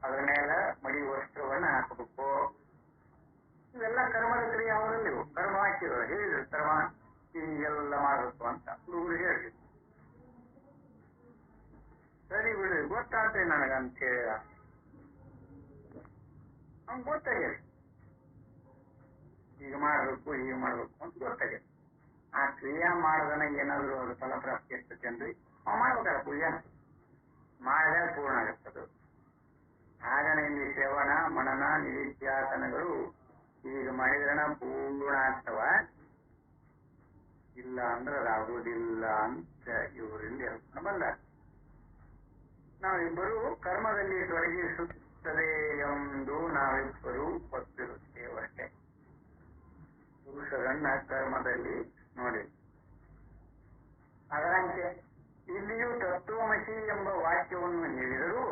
ಅದರ ಮೇಲೆ ಮಡಿ ವಸ್ತ್ರವನ್ನ ಹಾಕಬೇಕು. ಇವೆಲ್ಲ ಕರ್ಮದ ಕ್ರಿಯೆ. ಅವರಲ್ಲಿ ಕರ್ಮವಾಕ್ಯಗಳು ಹೇಳಿದ್ರು, ಕರ್ಮ ಹೀಗೆಲ್ಲ ಮಾಡಬೇಕು ಅಂತ ಹುಡುಗರು ಹೇಳಿದ್ರು. ಸರಿ ಬಿಡ್ರಿ, ಗೊತ್ತಾಗ್ತದೆ ನನಗಂತ ಹೇಳಿದ. ಅವ್ನು ಗೊತ್ತಾಗಿದೆ, ಹೀಗೆ ಮಾಡ್ಬೇಕು ಹೀಗೆ ಮಾಡ್ಬೇಕು ಅಂತ ಗೊತ್ತಾಗಿದೆ. ಆ ಕ್ರಿಯಾ ಮಾಡದನ ಏನಾದ್ರು ಅದು ಫಲಪ್ರಾಪ್ತಿ ಇರ್ತದೆ ಅಂದ್ರೆ ಅವ್ ಮಾಡ್ಬೇಕಲ್ಲ. ಪೂಜೆ ಮಾಡಿದಾಗ ಪೂರ್ಣ ಆಗುತ್ತದು. ಹಾಗನೆ ಇಲ್ಲಿ ಶ್ರವಣ ಮನನ ನಿಧಿಧ್ಯಾಸನಗಳು ಈಗ ಮಾಡಿದ್ರನ ಪೂರ್ಣ ಆಗ್ತವ, ಇಲ್ಲ ಅಂದ್ರೆ ಅದಾಗುವುದಿಲ್ಲ ಅಂತ ಇವರಿಂದ ಹೇಳ್ಕೊಂಡು ಬಂದ. ನಾವಿಬ್ಬರು ಕರ್ಮದಲ್ಲಿ ತೊಡಗಿಸುತ್ತದೆ ಎಂದು ನಾವಿಬ್ಬರು ಗೊತ್ತಿರುತ್ತೇವಷ್ಟೇ. ಪುರುಷರನ್ನ ಕರ್ಮದಲ್ಲಿ ನೋಡಿ. ಅದರಂತೆ ಇಲ್ಲಿಯೂ ತತ್ವಮಸಿ ಎಂಬ ವಾಕ್ಯವನ್ನು ಹೇಳಿದರೂ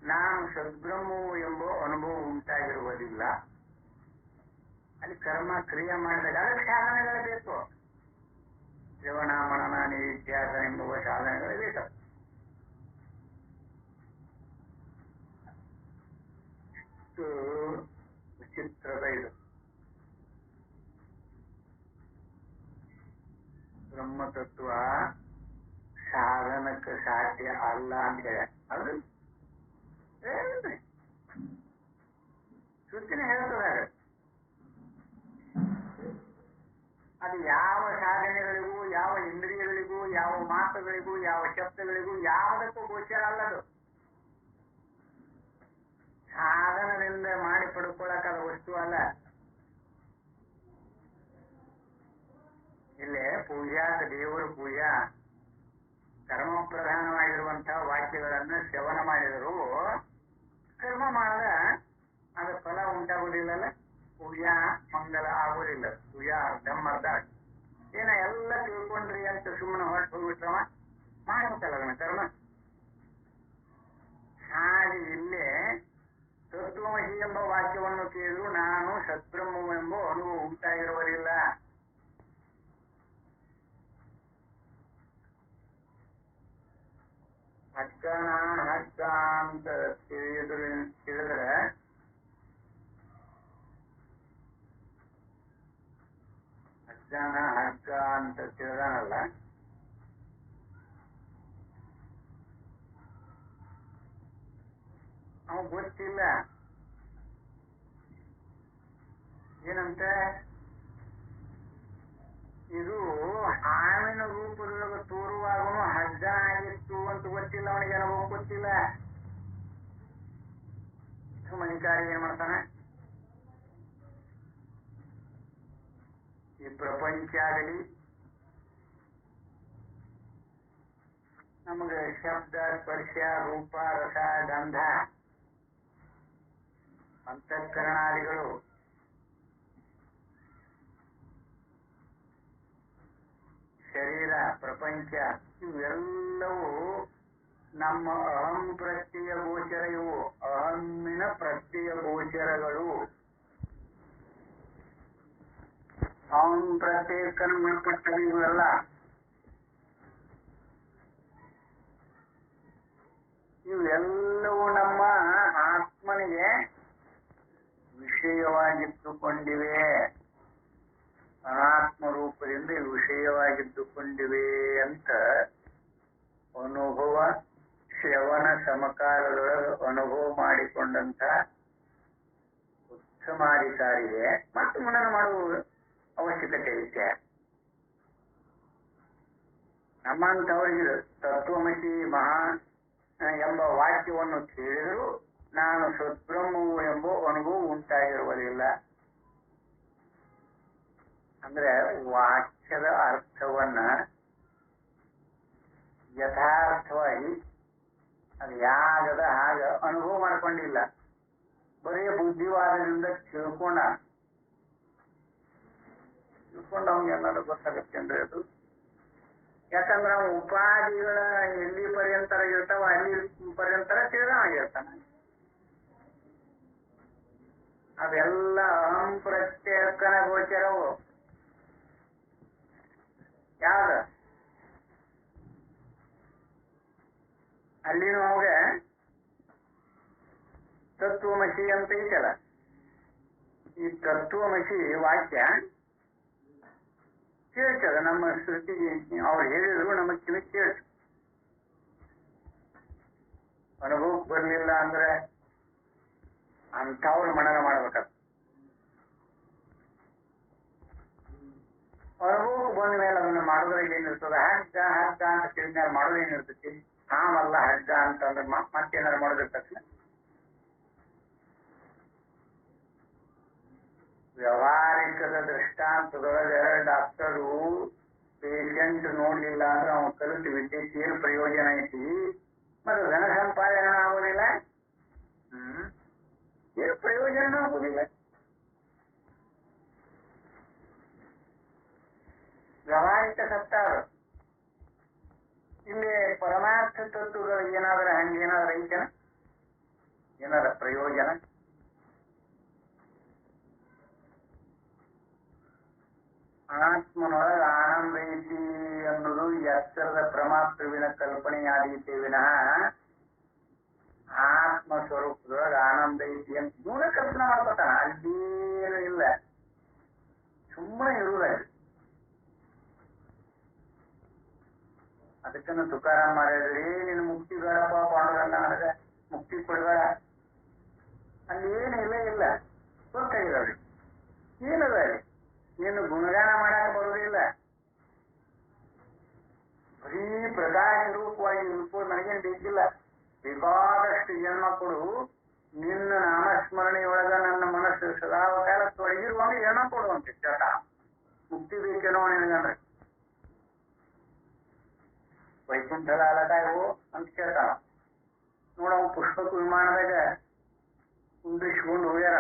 ನಾನು ಸದ್ಬ್ರಹ್ಮವು ಎಂಬ ಅನುಭವ ಉಂಟಾಗಿರುವುದಿಲ್ಲ. ಅಲ್ಲಿ ಕರ್ಮ ಕ್ರಿಯೆ ಮಾಡಿದಾಗ ಅದಕ್ಕೆ ಸಾಧನೆಗಳು ಬೇಕು. ಶ್ರವಣ ಮನನ ನಿಧಿಧ್ಯಾಸನ ಎಂಬುವ ಸಾಧನೆಗಳು ಬೇಕು. ಇಷ್ಟು ವಿಚಿತ್ರದ ಇದು. ಬ್ರಹ್ಮತತ್ವ ಸಾಧನಕ್ಕೆ ಸಾಧ್ಯ ಅಲ್ಲ ಅಂತ ಹೇಳ. ಅದು ಸೂಚನೆ ಹೇಳ್ತದ. ಅದು ಯಾವ ಸಾಧನೆಗಳಿಗೂ, ಯಾವ ಇಂದ್ರಿಯಗಳಿಗೂ, ಯಾವ ಮಾತುಗಳಿಗೂ, ಯಾವ ಶಬ್ದಗಳಿಗೂ ಯಾವುದಕ್ಕೂ ಗೋಚರ ಅಲ್ಲದು. ಸಾಧನದಿಂದ ಮಾಡಿ ಪಡ್ಕೊಳ್ಳಕ್ಕಾದ ವಸ್ತು ಅಲ್ಲ. ಇಲ್ಲೇ ಪೂಜಾ ದೇವರು ಪೂಜಾ ಕರ್ಮ ಪ್ರಧಾನವಾಗಿರುವಂತಹ ವಾಕ್ಯಗಳನ್ನು ಶ್ರವಣ ಮಾಡಿದರೂ ಕರ್ಮ ಮಾಡದ ಅದ ಫಲ ಉಂಟಾಗುವುದಿಲ್ಲಲ್ಲ, ಪೂಜಾ ಮಂಗಲ ಆಗುವುದಿಲ್ಲ, ಪೂಜಾ ಅರ್ಧಂಬರ್ಧ ಏನ ಎಲ್ಲ ತಿಳ್ಕೊಂಡ್ರಿ ಅಂತ ಸುಮ್ಮನೆ ಹೊರಟು ಹೋಗ್ಬಿಟ್ರವ ಮಾಡ್ಬೇಕಲ್ಲ ಅದನ್ನ ಕರ್ಮ. ಹಾಗೆ ಇಲ್ಲೇ ತತ್ವಮಸಿ ಎಂಬ ವಾಕ್ಯವನ್ನು ಕೇಳಿದ್ರು ನಾನು ಸದ್ಬ್ರಹ್ಮವೆಂಬ ಅನುಭವ ಉಂಟಾಗಿರುವುದಿಲ್ಲ. ಹಗ್ಗನ ಹಗ್ಗ ಅಂತ ತಿಳಿದ್ರೆ ಹಗ್ಗನ ಹಗ್ಗ ಅಂತ ತಿಳಿದಾನಲ್ಲ, ಅವ ಗೊತ್ತಿಲ್ಲ ಏನಂತ ಇದು ಹಾವಿನ ರೂಪದೊಳಗೆ ತೋರುವಾಗನು ಹಗ್ಗ ಆಗಿತ್ತು ಅಂತ ಗೊತ್ತಿಲ್ಲ, ಅವನಿಗೆ ಅನುಭವ ಗೊತ್ತಿಲ್ಲ. ಮಣಿಕಾರಿ ಏನ್ ಮಾಡ್ತಾನೆ, ಈ ಪ್ರಪಂಚ ಆಗಲಿ ನಮಗೆ ಶಬ್ದ ಸ್ಪರ್ಶ ರೂಪ ರಸ ಗಂಧ ಅಂತಃಕರಣಾದಿಗಳು ಶರೀರ ಪ್ರಪಂಚ ಇವೆಲ್ಲವೂ ನಮ್ಮ ಅಹಂ ಪ್ರತ್ಯಯ ಗೋಚರ, ಇವು ಅಹಮ್ಮಿನ ಪ್ರತ್ಯಯ ಗೋಚರಗಳು. ಅಹಂ ಪ್ರತ್ಯೇಕನು ಮೇಲ್ಪಟ್ಟವು ಇವೆಲ್ಲ. ಇವೆಲ್ಲವೂ ನಮ್ಮ ಆತ್ಮನಿಗೆ ವಿಷಯವಾಗಿದ್ದುಕೊಂಡಿವೆ, ಅನಾತ್ಮ ರೂಪದಿಂದ ವಿಷಯವಾಗಿದ್ದುಕೊಂಡಿವೆ ಅಂತ ಅನುಭವ ಶ್ರವಣ ಸಮಕಾಲದೊಳಗೆ ಅನುಭವ ಮಾಡಿಕೊಂಡಂತ ಉತ್ತಮಾಧಿಕಾರಿಗೆ ಮತ್ತು ಮನನ ಮಾಡುವ ಅವಶ್ಯಕತೆ ಇದೆ. ನಮ್ಮಂಥವರಿಗೆ ತತ್ವಮಸಿ ಮಹಾ ಎಂಬ ವಾಕ್ಯವನ್ನು ಕೇಳಿದರೂ ನಾನು ಸದ್ಬ್ರಹ್ಮವು ಎಂಬ ಅನುಭವ ಉಂಟಾಗಿರುವುದಿಲ್ಲ. ಅಂದ್ರೆ ವಾಕ್ಯದ ಅರ್ಥವನ್ನ ಯಥಾರ್ಥವಾಗಿ ಅದು ಯಾಗದ ಹಾಗ ಅನುಭವ ಮಾಡ್ಕೊಂಡಿಲ್ಲ, ಬರೀ ಬುದ್ಧಿವಾದದಿಂದ ತಿಳ್ಕೊಂಡ ಅವನಿಗೆಲ್ಲರೂ ಗೊತ್ತಾಗತ್ತೆ ಅಂದ್ರೆ ಅದು. ಯಾಕಂದ್ರೆ ಅವ ಉಪಾಧಿಗಳ ಎಲ್ಲಿ ಪರ್ಯಂತರ ಇರ್ತಾವ ಅಲ್ಲಿ ಪರ್ಯಂತರ ತಿಳಿದಾಗಿರ್ತಾನ. ಅವೆಲ್ಲ ಅಹಂ ಪ್ರತ್ಯೇಕನ ಗೋಚರವು. ಯಾವ್ದ ಅಲ್ಲಿನೂ ಅವಾಗ ತತ್ವಮಸಿ ಅಂತ ಐತಲ್ಲ, ಈ ತತ್ವಮಸಿ ವಾಕ್ಯ ಕೇಳ್ತದ ನಮ್ಮ ಸೃಷ್ಟಿಗೆ. ಅವ್ರು ಹೇಳಿದ್ರು ನಮಗ್ ಕಿವಿ ಕೇಳ್ತು. ಅನುಭವಕ್ಕೆ ಬರ್ಲಿಲ್ಲ ಅಂದ್ರೆ ಅಂಥವ್ರು ಮನನ ಮಾಡ್ಬೇಕಂತ. ಅನುಭವಕ್ಕೆ ಬಂದ ಮೇಲೆ ಅದನ್ನ ಮಾಡೋದ್ರಾಗ ಏನಿರ್ತದ, ಹಗ್ಗ ಹಗ್ಗ ಅಂತ ತಿಳಿದ್ಮೇಲೆ ಮಾಡೋದು ಏನಿರ್ತೈತಿ, ಹಾವಲ್ಲ ಹಗ್ಗ ಅಂತಂದ್ರೆ ಮತ್ತೇನಾರು ಮಾಡೋದಿರ್ತಕ್ಕ. ವ್ಯವಹಾರಿಕದ ದೃಷ್ಟಾಂತದೊಳಗೆ ಡಾಕ್ಟರು ಪೇಷಂಟ್ ನೋಡ್ಲಿಲ್ಲ ಅಂದ್ರೆ ಅವನು ಕಲಿತು ವಿದ್ಯೆಗೆ ಏನು ಪ್ರಯೋಜನ ಐತಿ, ಮತ್ತು ಧನ ಸಂಪಾದನೆ ಆಗೋದಿಲ್ಲ, ಏನು ಪ್ರಯೋಜನ ಆಗುದಿಲ್ಲ. ವ್ಯವಹಾರಿಕ ಸತ್ತಾರು ಇಲ್ಲಿ ಪರಮಾರ್ಥ ತತ್ವಗಳು ಏನಾದ್ರೆ ಹಂಗೇನಾದ್ರೂ ಐತನ, ಏನಾರ ಪ್ರಯೋಜನ? ಆತ್ಮನೊಳಗೆ ಆನಂದ ಐತಿ ಅನ್ನೋದು ಎಚ್ಚರದ ಪರಮಾತ್ಮವಿನ ಕಲ್ಪನೆಯಾದೀತೆ ವಿನಃ ಆತ್ಮ ಸ್ವರೂಪದೊಳಗೆ ಆನಂದ ಐತಿ ಅಂತ ಮೂಲ ಕಲ್ಪನೆ ಮಾಡ್ಕೊತಾನ. ಅಲ್ಲೇನು ಇಲ್ಲ, ಸುಮ್ಮನೆ ಇರುವುದಾಗಿ. ಅದಕ್ಕನ್ನು ತುಕಾರಾಮ್ ಮಾಡಿದ್ರಿ, ನೀನು ಮುಕ್ತಿ ಬೇಡಪ್ಪ ಪಾಂಡುರಂಗ, ನನಗೆ ಮುಕ್ತಿ ಕೊಡಬೇಡ. ಅಲ್ಲಿ ಏನು ಇಲ್ಲ ಗೊತ್ತಾಗಿರೋದು ಏನದ ಅಲ್ಲಿ, ನೀನು ಗುಣಗಾನ ಮಾಡಕ್ಕೆ ಬರುವುದಿಲ್ಲ. ಬರೀ ಪ್ರಕಾಶ ರೂಪವಾಗಿ ರೂಪ ನನಗೇನು ಬೇಕಿಲ್ಲ, ಬೇಕಾದಷ್ಟು ಜನ್ಮ ಕೊಡು, ನಿನ್ನ ನಾಮಸ್ಮರಣೆಯೊಳಗ ನನ್ನ ಮನಸ್ಸು ಸದಾಕಾಲ ತೊಡಗಿರುವಾಗ ಜನ್ಮ ಕೊಡುವಂತೆ ಚಟ. ಮುಕ್ತಿ ಬೇಕೇನೋ ನಿನಗಂದ್ರೆ ವೈಕುಂಠದ ಅಲಕಾಯಿ ಹೋ ಅಂತ ಕೇಳ್ತಾನ. ನೋಡ ಪುಷ್ಪಕ ವಿಮಾನದಾಗ ಕುಂದಿಸ್ಕೊಂಡು ಹೋಗ್ಯಾರ.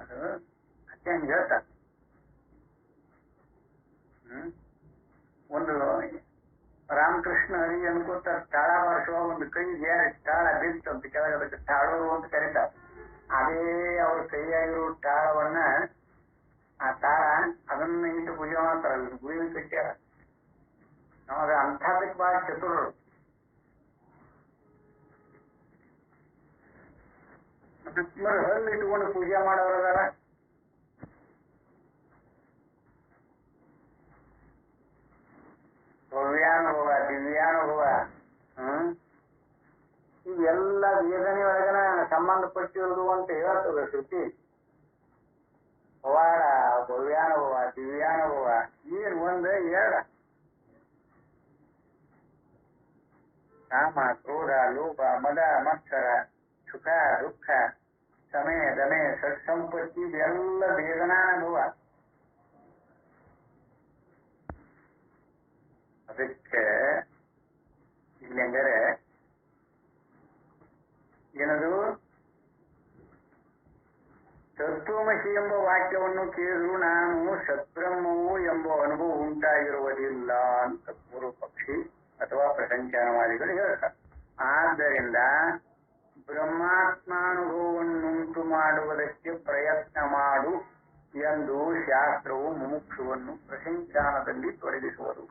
ಅದು ಅತ್ತೆ ಹಂಗೆ ಹೇಳ್ತಾರ. ಒಂದು ರಾಮಕೃಷ್ಣ ಹರಿ ಅನ್ಕೋತ ತಾಳ ಬಾರಿಸುವ ಒಂದು ಕೈ ತಾಳ ಬಿತ್ತಂತ ಕೆಳಗೆ, ಅದಕ್ಕೆ ತಾಳೂರು ಅಂತ ಕರೀತಾರೆ. ಅದೇ ಅವ್ರ ಕೈಯಾಗಿರೋ ತಾಳವನ್ನ, ಆ ತಾಳ ಅದನ್ನ ಇಟ್ಟು ಪೂಜೆ ಮಾಡ್ತಾರ. ಗುಳಿ ಕಟ್ಟ್ಯಾರ. ನಮಗ ಅಂಥದಕ್ಕೆ ಬಹಳ ಚತುರರು. ಹಲ್ಲು ಇಟ್ಕೊಂಡು ಪೂಜೆ ಮಾಡೋರದಾರ. ಭವ್ಯಾನುಭವ, ದಿವ್ಯಾನುಭವ, ಇವೆಲ್ಲ ವೇದನೆ ಒಳಗನ ಸಂಬಂಧಪಟ್ಟಿರೋದು ಅಂತ ಹೇಳ್ತದೆ ಶ್ರುತಿ. ಪವಾಡ, ಭವ್ಯಾನುಭವ, ದಿವ್ಯಾನುಭವ ಏನ್ ಒಂದ್ ಎರಡು. ಕಾಮ, ಕ್ರೋಧ, ಲೋಭ, ಮದ, ಮತ್ಸರ, ಸುಖ, ದುಃಖ, ಸಮಯ, ದಮೆ, ಸತ್ಸಂಪತ್ತಿ ಇವೆಲ್ಲ ವೇದನಾನುಭವ. ಅದಕ್ಕೆ ಇಲ್ಲಿ ಹಂಗಾರೆ ಏನದು ತತ್ವಮಸಿ ಎಂಬ ವಾಕ್ಯವನ್ನು ಕೇಳಿದ್ರು ನಾನು ಸದ್ಬ್ರಹ್ಮವು ಎಂಬ ಅನುಭವ ಉಂಟಾಗಿರುವುದಿಲ್ಲ ಅಂತ ಪೂರ್ವ ಪಕ್ಷಿ ಅಥವಾ ಪ್ರಸಂಚಾನವಾದಿಗಳು ಹೇಳ್ತಾರೆ. ಆದ್ದರಿಂದ ಬ್ರಹ್ಮಾತ್ಮಾನುಭವವನ್ನುಂಟು ಮಾಡುವುದಕ್ಕೆ ಪ್ರಯತ್ನ ಮಾಡು ಎಂದು ಶಾಸ್ತ್ರವು ಮುಮುಕ್ಷುವನ್ನು ಪ್ರಸಂಚಾನದಲ್ಲಿ ತೊಡಗಿಸುವುದು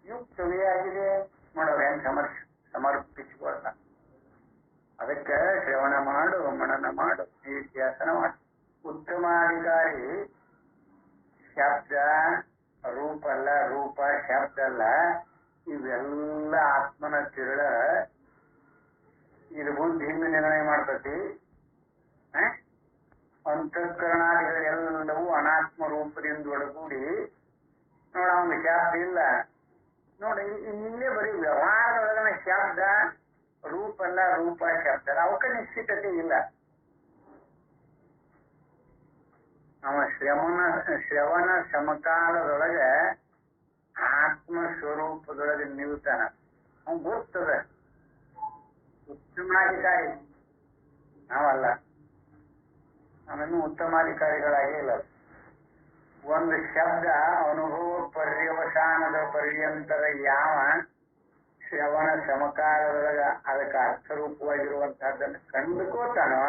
ಯುಕ್ತವೇ ಆಗಿದೆ. ಮಾಡೋರು ಹೆಂಗ್ ಸಮರ್ಪಿಸಿಕೊಳ್ಳ. ಅದಕ್ಕೆ ಶ್ರವಣ ಮಾಡು, ಮನನ ಮಾಡು, ನಿತ್ಯಾಸನ ಮಾಡು. ಉತ್ತಮಾಧಿಕಾರಿ ಶಬ್ದ ರೂಪ ಅಲ್ಲ, ರೂಪ ಶಬ್ದ ಅಲ್ಲ, ಇವೆಲ್ಲ ಆತ್ಮನ ತಿರುಳ. ಇದು ಬುದ್ಧಿಯಿಂದ ನಿರ್ಣಯ ಮಾಡ್ತತಿ. ಅಂತಃಕರಣಾದಿಗಳೆಲ್ಲವೂ ಅನಾತ್ಮ ರೂಪದಿಂದ ಒಳಗೂಡಿ ನೋಡ. ಅವನ ಶಬ್ದ ಇಲ್ಲ ನೋಡಿ. ಇಲ್ಲೇ ಬರೀ ವ್ಯವಹಾರದೊಳಗನ ಶಬ್ದ ರೂಪ ಅಲ್ಲ, ರೂಪ ಶಬ್ದ ಅವಕ್ಕೆ ನಿಶ್ಚಿತತೆ ಇಲ್ಲ. ಅವ ಶ್ರವಣ ಸಮಕಾಲದೊಳಗೆ ಆತ್ಮ ಸ್ವರೂಪದೊಳಗೆ ನಿಲ್ತಾನ. ಅವನ್ ಗೊತ್ತದ. ಉತ್ತಮಾಧಿಕಾರಿ ನಾವಲ್ಲ, ನಾವಿನ್ನೂ ಉತ್ತಮಾಧಿಕಾರಿಗಳಾಗೇ ಇಲ್ಲ. ಒಂದು ಶಬ್ದ ಅನುಭವ ಪರ್ಯವಸಾನದ ಪರ್ಯಂತರ ಯಾವ ಶ್ರವಣ ಸಮಕಾಲದೊಳಗ ಅದಕ್ಕೆ ಅರ್ಥರೂಪವಾಗಿರುವಂತಹದ್ದನ್ನು ಕಂಡುಕೋತಾನೋ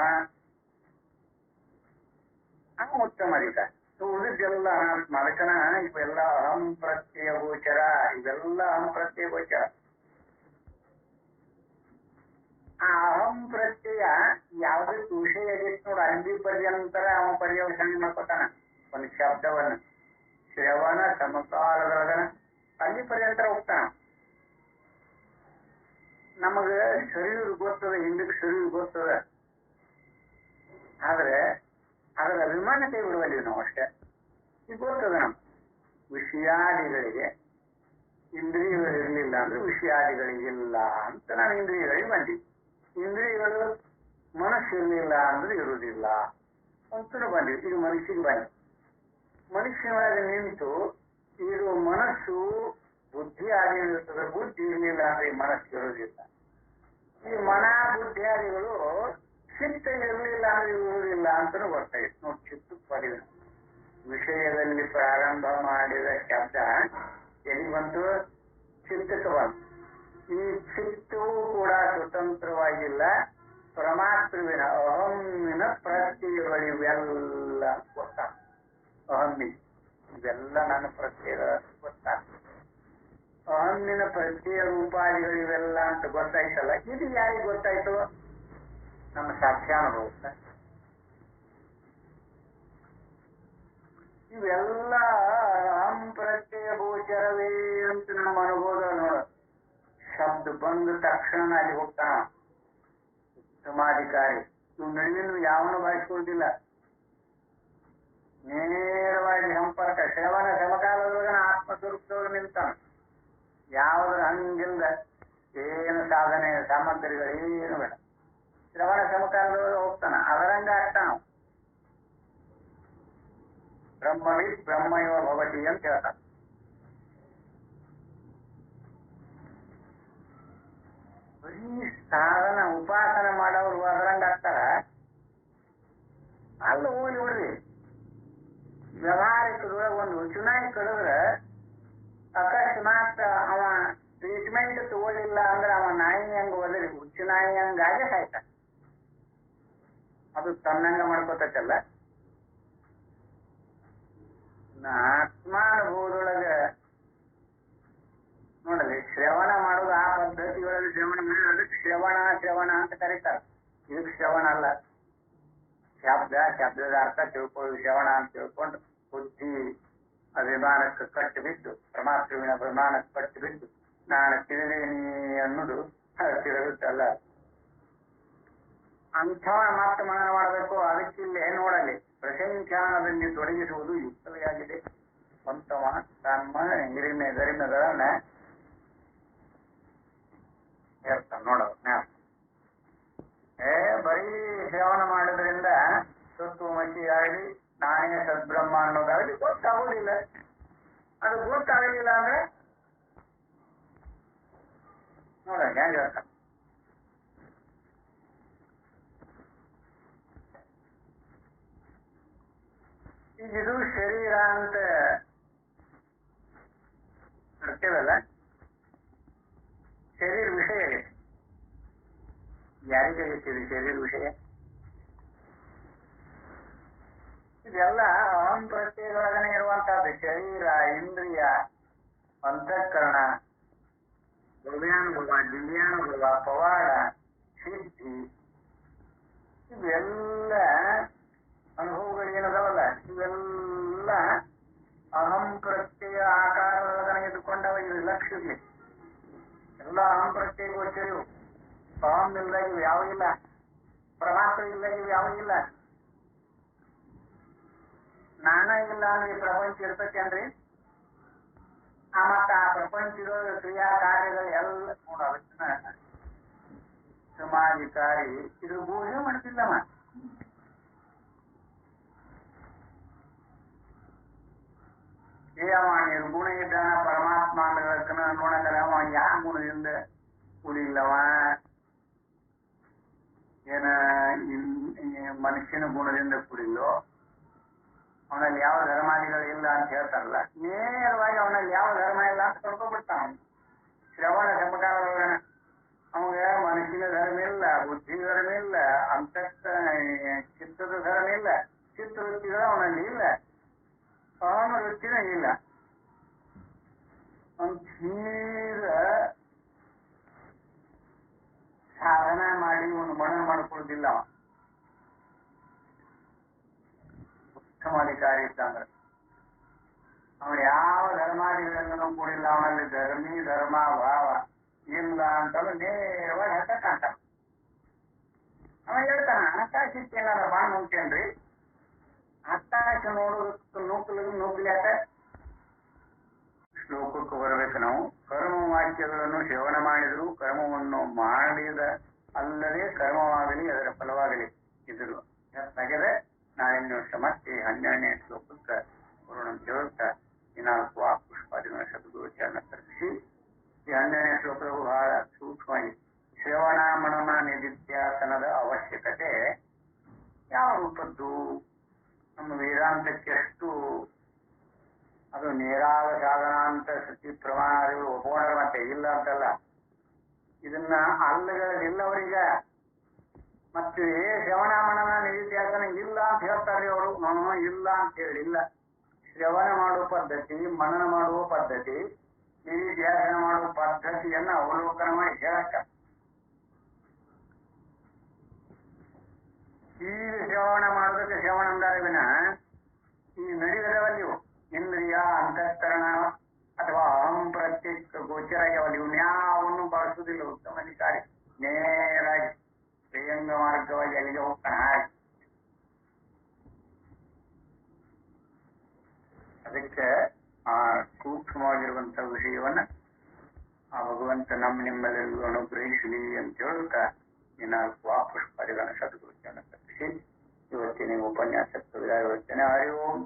ಅವ ಉತ್ತಮಾಧಿಕಾರಿ. ಉಳಿದೆಲ್ಲ ಅನಾತ್ಮ. ಅದಕ್ಕನ ಇವೆಲ್ಲ ಅಹಂ ಪ್ರತ್ಯಯ ಗೋಚರ. ಇವೆಲ್ಲ ಅಹಂ ಪ್ರತ್ಯಯ ಗೋಚರ. ಆ ಅಹಂ ಪ್ರತ್ಯಯ ಯಾವ್ದಕ್ಕೆ ವಿಷಯ ಆಗಿತ್ತು ನೋಡು, ಅಲ್ಲಿ ಪರ್ಯಂತರ ಅವ ಪರ್ಯವಸಾನ ಮಾಡ್ಕೊತಾನ ಒಂದು ಶಬ್ದವನ್ನು. ಶ್ರವಣ ಸಮಕಾಲದೊಳಗ ಅಲ್ಲಿ ಪರ್ಯಂತರ ಹೋಗ್ತಾನ. ನಮಗ ಶರೀರ ಗೊತ್ತದ, ಹಿಂದಕ್ಕೆ ಶರೀರ ಗೊತ್ತದ. ಆದ್ರೆ ಅದರ ಅಭಿಮಾನ ಕೈ ಬಿಡುವಲ್ಲಿ ನಾವು ಅಷ್ಟೇ. ಈಗ ಗೊತ್ತದ ನಮ್ಗೆ ವಿಷಯಾದಿಗಳಿಗೆ ಇಂದ್ರಿಯಗಳು ಇರಲಿಲ್ಲ ಅಂದ್ರೆ ವಿಷಯಾದಿಗಳಿಗಿಲ್ಲ ಅಂತ ನಾವು ಇಂದ್ರಿಯಗಳಿಗೆ ಬಂದಿವಿ. ಇಂದ್ರಿಯಗಳು ಮನಸ್ಸು ಇರಲಿಲ್ಲ ಅಂದ್ರೆ ಇರುವುದಿಲ್ಲ ಅಂತ ಬಂದಿವಿ. ಈಗ ಮನಸ್ಸಿಗೆ ಬಂದಿ. ಮನುಷ್ಯನೊಳಗೆ ನಿಂತು ಇದು ಮನಸ್ಸು ಬುದ್ಧಿ ಆಗಿರ್ತದೆ. ಬುದ್ಧಿ ಇರಲಿಲ್ಲ ಅಂದ್ರೆ ಈ ಮನಸ್ಸು ಇರುವುದಿಲ್ಲ. ಈ ಮನ ಬುದ್ಧಿಯಾದಿಗಳು ಚಿತ್ತ ಇರಲಿಲ್ಲ ಅಂದ್ರೆ ಇರುವುದಿಲ್ಲ ಅಂತನೂ ಗೊತ್ತಾಗಿತ್ತು ನೋಡಿ. ಚಿತ್ತಕ್ಕೆ ಪಡೆದ ವಿಷಯದಲ್ಲಿ ಪ್ರಾರಂಭ ಮಾಡಿದ ಶಬ್ದ ಎಲ್ಲಿ ಬಂತು? ಚಿತ್ತಕ್ಕೆ ಬಂತು. ಈ ಚಿತ್ತವೂ ಕೂಡ ಸ್ವತಂತ್ರವಾಗಿಲ್ಲ. ಪರಮಾತ್ಮವಿನ ಅಹಮ್ಮಿನ ಪ್ರತ್ಯಯಗಳಿವೆಲ್ಲ ಗೊತ್ತಾಗ. ಅಹಮ್ಮಿ ಇವೆಲ್ಲ ನನ್ನ ಪ್ರತ್ಯಯ ಗೊತ್ತಾಗ. ಅಹಮ್ಮಿನ ಪ್ರತ್ಯಯ ರೂಪಾದಿಗಳಿವೆಲ್ಲ ಅಂತ ಗೊತ್ತಾಯ್ತಲ್ಲ. ಇದು ಯಾರಿಗೆ ಗೊತ್ತಾಯ್ತು? ನಮ್ಮ ಸಾಕ್ಷ್ಯಾನುಭವ. ಇವೆಲ್ಲ ಅಹಂ ಪ್ರತ್ಯಯ ಗೋಚರವೇ ಅಂತ ನಮ್ಮ ಅನುಭವ ನೋಡ. ಶಬ್ದ ಬಂದ ತಕ್ಷಣ ಅಲ್ಲಿ ಹೋಗ್ತಾನ ಉತ್ತಮಾಧಿಕಾರಿ. ಇವ್ ನಡುವಿನ ಯಾವನು ಬಾಯಿಸ್ಕೊಳ್ತಿಲ್ಲ. ನೇರವಾಗಿ ಸಂಪರ್ಕ. ಶ್ರವಣ ಸಮಕಾಲದೊಳಗ ಆತ್ಮಸ್ವರೂಪದೊಳಗೆ ನಿಲ್ತಾನ. ಯಾವುದ್ರ ಹಂಗಿಲ್ದ ಏನು ಸಾಧನೆ ಸಾಮಗ್ರಿಗಳೇನು ಬೇಡ. ಶ್ರವಣ ಸಮಕಾಲದೊಳಗೆ ಹೋಗ್ತಾನ. ಅದರಂಗ ಆಗ್ತಾನ. ಬ್ರಹ್ಮವಿದ್ ಬ್ರಹ್ಮಯೋ ಭವತಿ ಅಂತ ಹೇಳ್ತಾನ. ಬರೀ ಸಾಧನ ಉಪಾಸನೆ ಮಾಡೋರು ಅದ್ರಂಗ ಆಗ್ತಾರ. ಅಲ್ಲಿ ಹೋಗ್ಲಿ ಬಿಡ್ರಿ, ವ್ಯವಹಾರಿಕದೊಳಗೆ ಒಂದು ಚುನಾಯಿ ಕಳೆದ್ರೆ ಅಕಸ್ಮಾತ್ ಅವ ಟ್ರೀಟ್ಮೆಂಟ್ ತಗೊಳ್ಳಿಲ್ಲ ಅಂದ್ರೆ ಅವ ನಾಯಿ ಹಂಗ ಹೋದ್ರಿ ಹುಚ್ಚು ನಾಯಿ ಹಂಗಾಗೆ ಸಾಯ್ತ. ಅದು ತನ್ನಂಗ ಮಾಡ್ಕೋತಲ್ಲ. ಆತ್ಮಾನುಭವದೊಳಗ ನೋಡಲಿ ಶ್ರವಣ ಮಾಡೋದು ಆ ಪದ್ಧತಿ ಒಳಗೆ ಶ್ರವಣ ಅದಕ್ಕೆ ಶ್ರವಣ ಅಂತ ಕರೀತಾರೆ. ಇದಕ್ಕೆ ಶ್ರವಣ ಅಲ್ಲ, ಶಬ್ದದ ಅರ್ಥ ತಿಳ್ಕೊಳ್ಳಿ ಶ್ರವಣ ಅಂತ ತಿಳ್ಕೊಂಡು ಬುದ್ಧಿ ಅಭಿಮಾನಕ್ಕೆ ಕಟ್ಟು ಬಿದ್ದು ಪರಮಾತ್ಮವಿನ ಅಭಿಮಾನಕ್ಕೆ ಕಟ್ಟು ಬಿದ್ದು ನಾನು ತಿಳಿದೇನಿ ಅನ್ನೋದು ತಿಳಿದುತ್ತಲ್ಲ. ಅಂಥವ ಮಾತ್ರ ಮನನ ಮಾಡಬೇಕು. ಅದಕ್ಕಿಲ್ಲೇ ನೋಡಲಿ ಪ್ರಶಂಸಾನದಲ್ಲಿ ತೊಡಗಿಸುವುದು ಯುಕ್ತವೇ ಆಗಿದೆ. ಸ್ವಂತವ ತಮ್ಮ ಗರಿಮೆಗಳನ್ನ ಹೇಳ್ತಾನೆ ನೋಡೋದು. ಬರೀ ಸೇವನೆ ಮಾಡೋದ್ರಿಂದ ತತ್ವಮಸಿ ಆಗಲಿ ನಾನೇ ಸದ್ಬ್ರಹ್ಮ ಅನ್ನೋದಾಗಲಿ ಗೊತ್ತಾಗುವುದಿಲ್ಲ. ಅದು ಗೊತ್ತಾಗಲಿಲ್ಲ ಅಂದ್ರೆ ನೋಡ ಹೆಂಗ ಹೇಳ್ತಾನೆ. ಈಗ ಇದು ಶರೀರ ಅಂತ ಹೇಳ್ತೇವಲ್ಲ, ಶರೀರ ವಿಷಯ ಯಾರಿಗೆ ಹೇಳ್ತೀವಿ? ಶರೀರ ವಿಷಯ ಇದೆಲ್ಲ ಅಹಂ ಪ್ರತ್ಯಯದೊಳಗನೆ ಇರುವಂತಹದ್ದು. ಶರೀರ, ಇಂದ್ರಿಯ, ಅಂತಃಕರಣ, ದ್ರವ್ಯಾನುಭವ, ದಿವ್ಯಾನುಭವ, ಪವಾಡ, ಸಿದ್ಧಿ, ಇವೆಲ್ಲ ಅನುಭವಗಳು ಏನದವಲ್ಲ, ಇವೆಲ್ಲ ಅಹಂ ಪ್ರತ್ಯಯ ಆಕಾರದೊಳಗನೆ ಇದ್ದುಕೊಂಡವ. ಇದು ಲಕ್ಷ್ಯ ಎಲ್ಲ ಅಹಂ ಪ್ರತ್ಯಯ ಗೋಚರಿವು. ಅಹಂ ಇಲ್ದಾಗಿವು ಯಾವ ಇಲ್ಲ, ಪರಮಾತ್ಮ ಇಲ್ದಾಗಿವು ಯಾವ ಇಲ್ಲ. ನಾನ ಇಲ್ಲ ಅಂದ್ರೆ ಈ ಪ್ರಪಂಚ ಇರ್ತೈತೇನ್ರಿ? ಮತ್ತ ಆ ಪ್ರಪಂಚದ ಕ್ರಿಯಾ ಕಾರ್ಯಗಳು ಎಲ್ಲ ನೋಡೋದನ್ನ ಸಮಾಧಿಕಾರಿ ಇದು ಊಹೆ ಮಾಡ್ತಿಲ್ಲವ. ಅವ ನಿರ್ಗುಣ ಇದ್ದಾನ ಪರಮಾತ್ಮ ಅನ್ನೋದಕ್ಕನ ನೋಡಂಗ ಅವ ಯಾವ ಗುಣದಿಂದ ಕೂಡಿಲ್ಲವ. ಏನ ಮನುಷ್ಯನ ಗುಣದಿಂದ ಕೂಡಿಲ್ಲೋ, ಅವನಲ್ಲಿ ಯಾವ ಧರ್ಮಾದಿಗಳು ಇಲ್ಲ ಅಂತ ಹೇಳ್ತಾರಲ್ಲ, ನೇರವಾಗಿ ಅವನಲ್ಲಿ ಯಾವ ಧರ್ಮ ಇಲ್ಲ ಅಂತ ಕಳ್ಕೊಂಡ್ಬಿಡ್ತಾನ. ಶ್ರವಣ ಶಬ್ದಗಳೊಳಗನ ಅವಾಗ ಮನುಷ್ಯನ ಧರ್ಮ ಇಲ್ಲ, ಬುದ್ಧಿ ಧರ್ಮ ಇಲ್ಲ, ಚಿತ್ತದ ಧರ್ಮ ಇಲ್ಲ, ಚಿತ್ತವೃತ್ತಿಗಳು ಅವನಲ್ಲಿ ಇಲ್ಲ, ಅವನ ವೃತ್ತಿನ ಇಲ್ಲ. ಒಂದು ತೀರ ಸಾಧನ ಮಾಡಿ ಒಂದು ಮನನ ಮಾಡ್ಕೊಳ್ಳೋದಿಲ್ಲ. ಅವ ಉತ್ತಮಾಧಿಕಾರಿ ಇದ್ದಂದ್ರೆ ಅವನು ಯಾವ ಧರ್ಮಾದಿಗಳನ್ನು ಕೂಡಿಲ್ಲ. ಅವನಲ್ಲಿ ಧರ್ಮಿ ಧರ್ಮ ಭಾವ ಇಲ್ಲ ಅಂತಲೂ ನೇರವಾಗಿ ಹೇಳ್ತಕ್ಕಂತ. ಅವ ಹೇಳ್ತಾನ ಆಕಾಶಕ್ಕೇನ ಬಾಣ್ ಮುಗ್ತೇನ್ರಿ, ಆಕಾಶ ನೋಡೋದಕ್ಕೆ ನೂಕಲಿಯಾಕ ಶ್ಲೋಕಕ್ಕೆ ಬರಬೇಕು ನಾವು. ಕರ್ಮ ವಾಕ್ಯಗಳನ್ನು ಶ್ರವಣ ಮಾಡಿದ್ರು ಕರ್ಮವನ್ನು ಮಾಡಿದ ಅಲ್ಲದೆ ಕರ್ಮವಾಗಲಿ ಅದರ ಫಲವಾಗಲಿ ಇದ್ರು ತೆಗೆದೆ. ನಾಳಿನ ವರ್ಷ ಮತ್ತೆ 12ನೇ ಶ್ಲೋಕಕ್ಕೆ ಬರೋಣ ಅಂತ ಹೇಳ್ತಾ ಈ 4 ಪುಷ್ಪಾದಿಗಳ ಶಬ್ದಗೋಚರಣ ತರಿಸಿ ಈ 12ನೇ ಶ್ಲೋಕವು ಬಹಳ ಸೂಕ್ಷ್ಮವಾಗಿ ಶ್ರವಣ ಮನನ ನಿಧಿಧ್ಯಾಸನದ ಅವಶ್ಯಕತೆ ಯಾವ ರೂಪದ್ದು, ನಮ್ಮ ವೇದಾಂತಕ್ಕೆ ಎಷ್ಟು ಅದು ನೇರಾದ ಸಾಧನ ಅಂತ ಸತಿ ಪ್ರಮಾಣಗಳು ಒಪ್ಕೊಂಡ್ರೆ ಮತ್ತೆ ಇಲ್ಲ ಅಂತಲ್ಲ. ಇದನ್ನ ಅಲ್ಲಗಳಿಲ್ಲವರೀಗ ಮತ್ತೆ ಶ್ರವಣ ಮನನ ನಿಧಿಧ್ಯಾಸನ ಇಲ್ಲ ಅಂತ ಹೇಳ್ತಾರೆ ಅವರು. ಇಲ್ಲ ಅಂತ ಹೇಳಿಲ್ಲ. ಶ್ರವಣ ಮಾಡುವ ಪದ್ಧತಿ, ಮನನ ಮಾಡುವ ಪದ್ಧತಿ, ನಿಧಿಧ್ಯಾಸನ ಮಾಡುವ ಪದ್ಧತಿಯನ್ನ ಅವಲೋಕನ ಮಾಡಿ ಹೇಳಕ್ಕ. ಈ ಶ್ರವಣ ಮಾಡೋದಕ್ಕೆ ಶ್ರವಣ ಅಂದಾರವಿನ ಈ ನಡೆದವಲ್ಲಿವು ಇಂದ್ರಿಯ, ಅಂತಃಕರಣ ಅಥವಾ ಅಹಂ ಪ್ರತ್ಯೇಕ ಗೋಚರಾಗ್ಯಾವಲ್ಲಿ ಇವ್ನ್ಯಾವನ್ನು ಬಳಸುವುದಿಲ್ಲ ಉತ್ತಮಾಧಿಕಾರಿ. ನೇರಾಗಿ ಪ್ರಿಯಂಗ ಮಾರ್ಗವಾಗಿ ಅಲ್ಲಿಗೆ ಹೋಗ್ತಾನೆ. ಹಾಗೆ ಅದಕ್ಕೆ ಆ ಸೂಕ್ಷ್ಮವಾಗಿರುವಂತಹ ವಿಷಯವನ್ನ ಆ ಭಗವಂತ ನಿಮ್ಮೆಲ್ಲರಿಗೂ ಅನುಗ್ರಹಿಸಲಿ ಅಂತ ಹೇಳುತ್ತಾ ಈ 4 ಪುಷ್ಪಾದಿಗಳ ಸದ್ಗುರುಗಳನ್ನು ಕಟ್ಟಿಸಿ ಇವತ್ತಿನ ಉಪನ್ಯಾಸಕ್ಕೆ ವಿದಾಯ. ಹರಿ ಓಂ.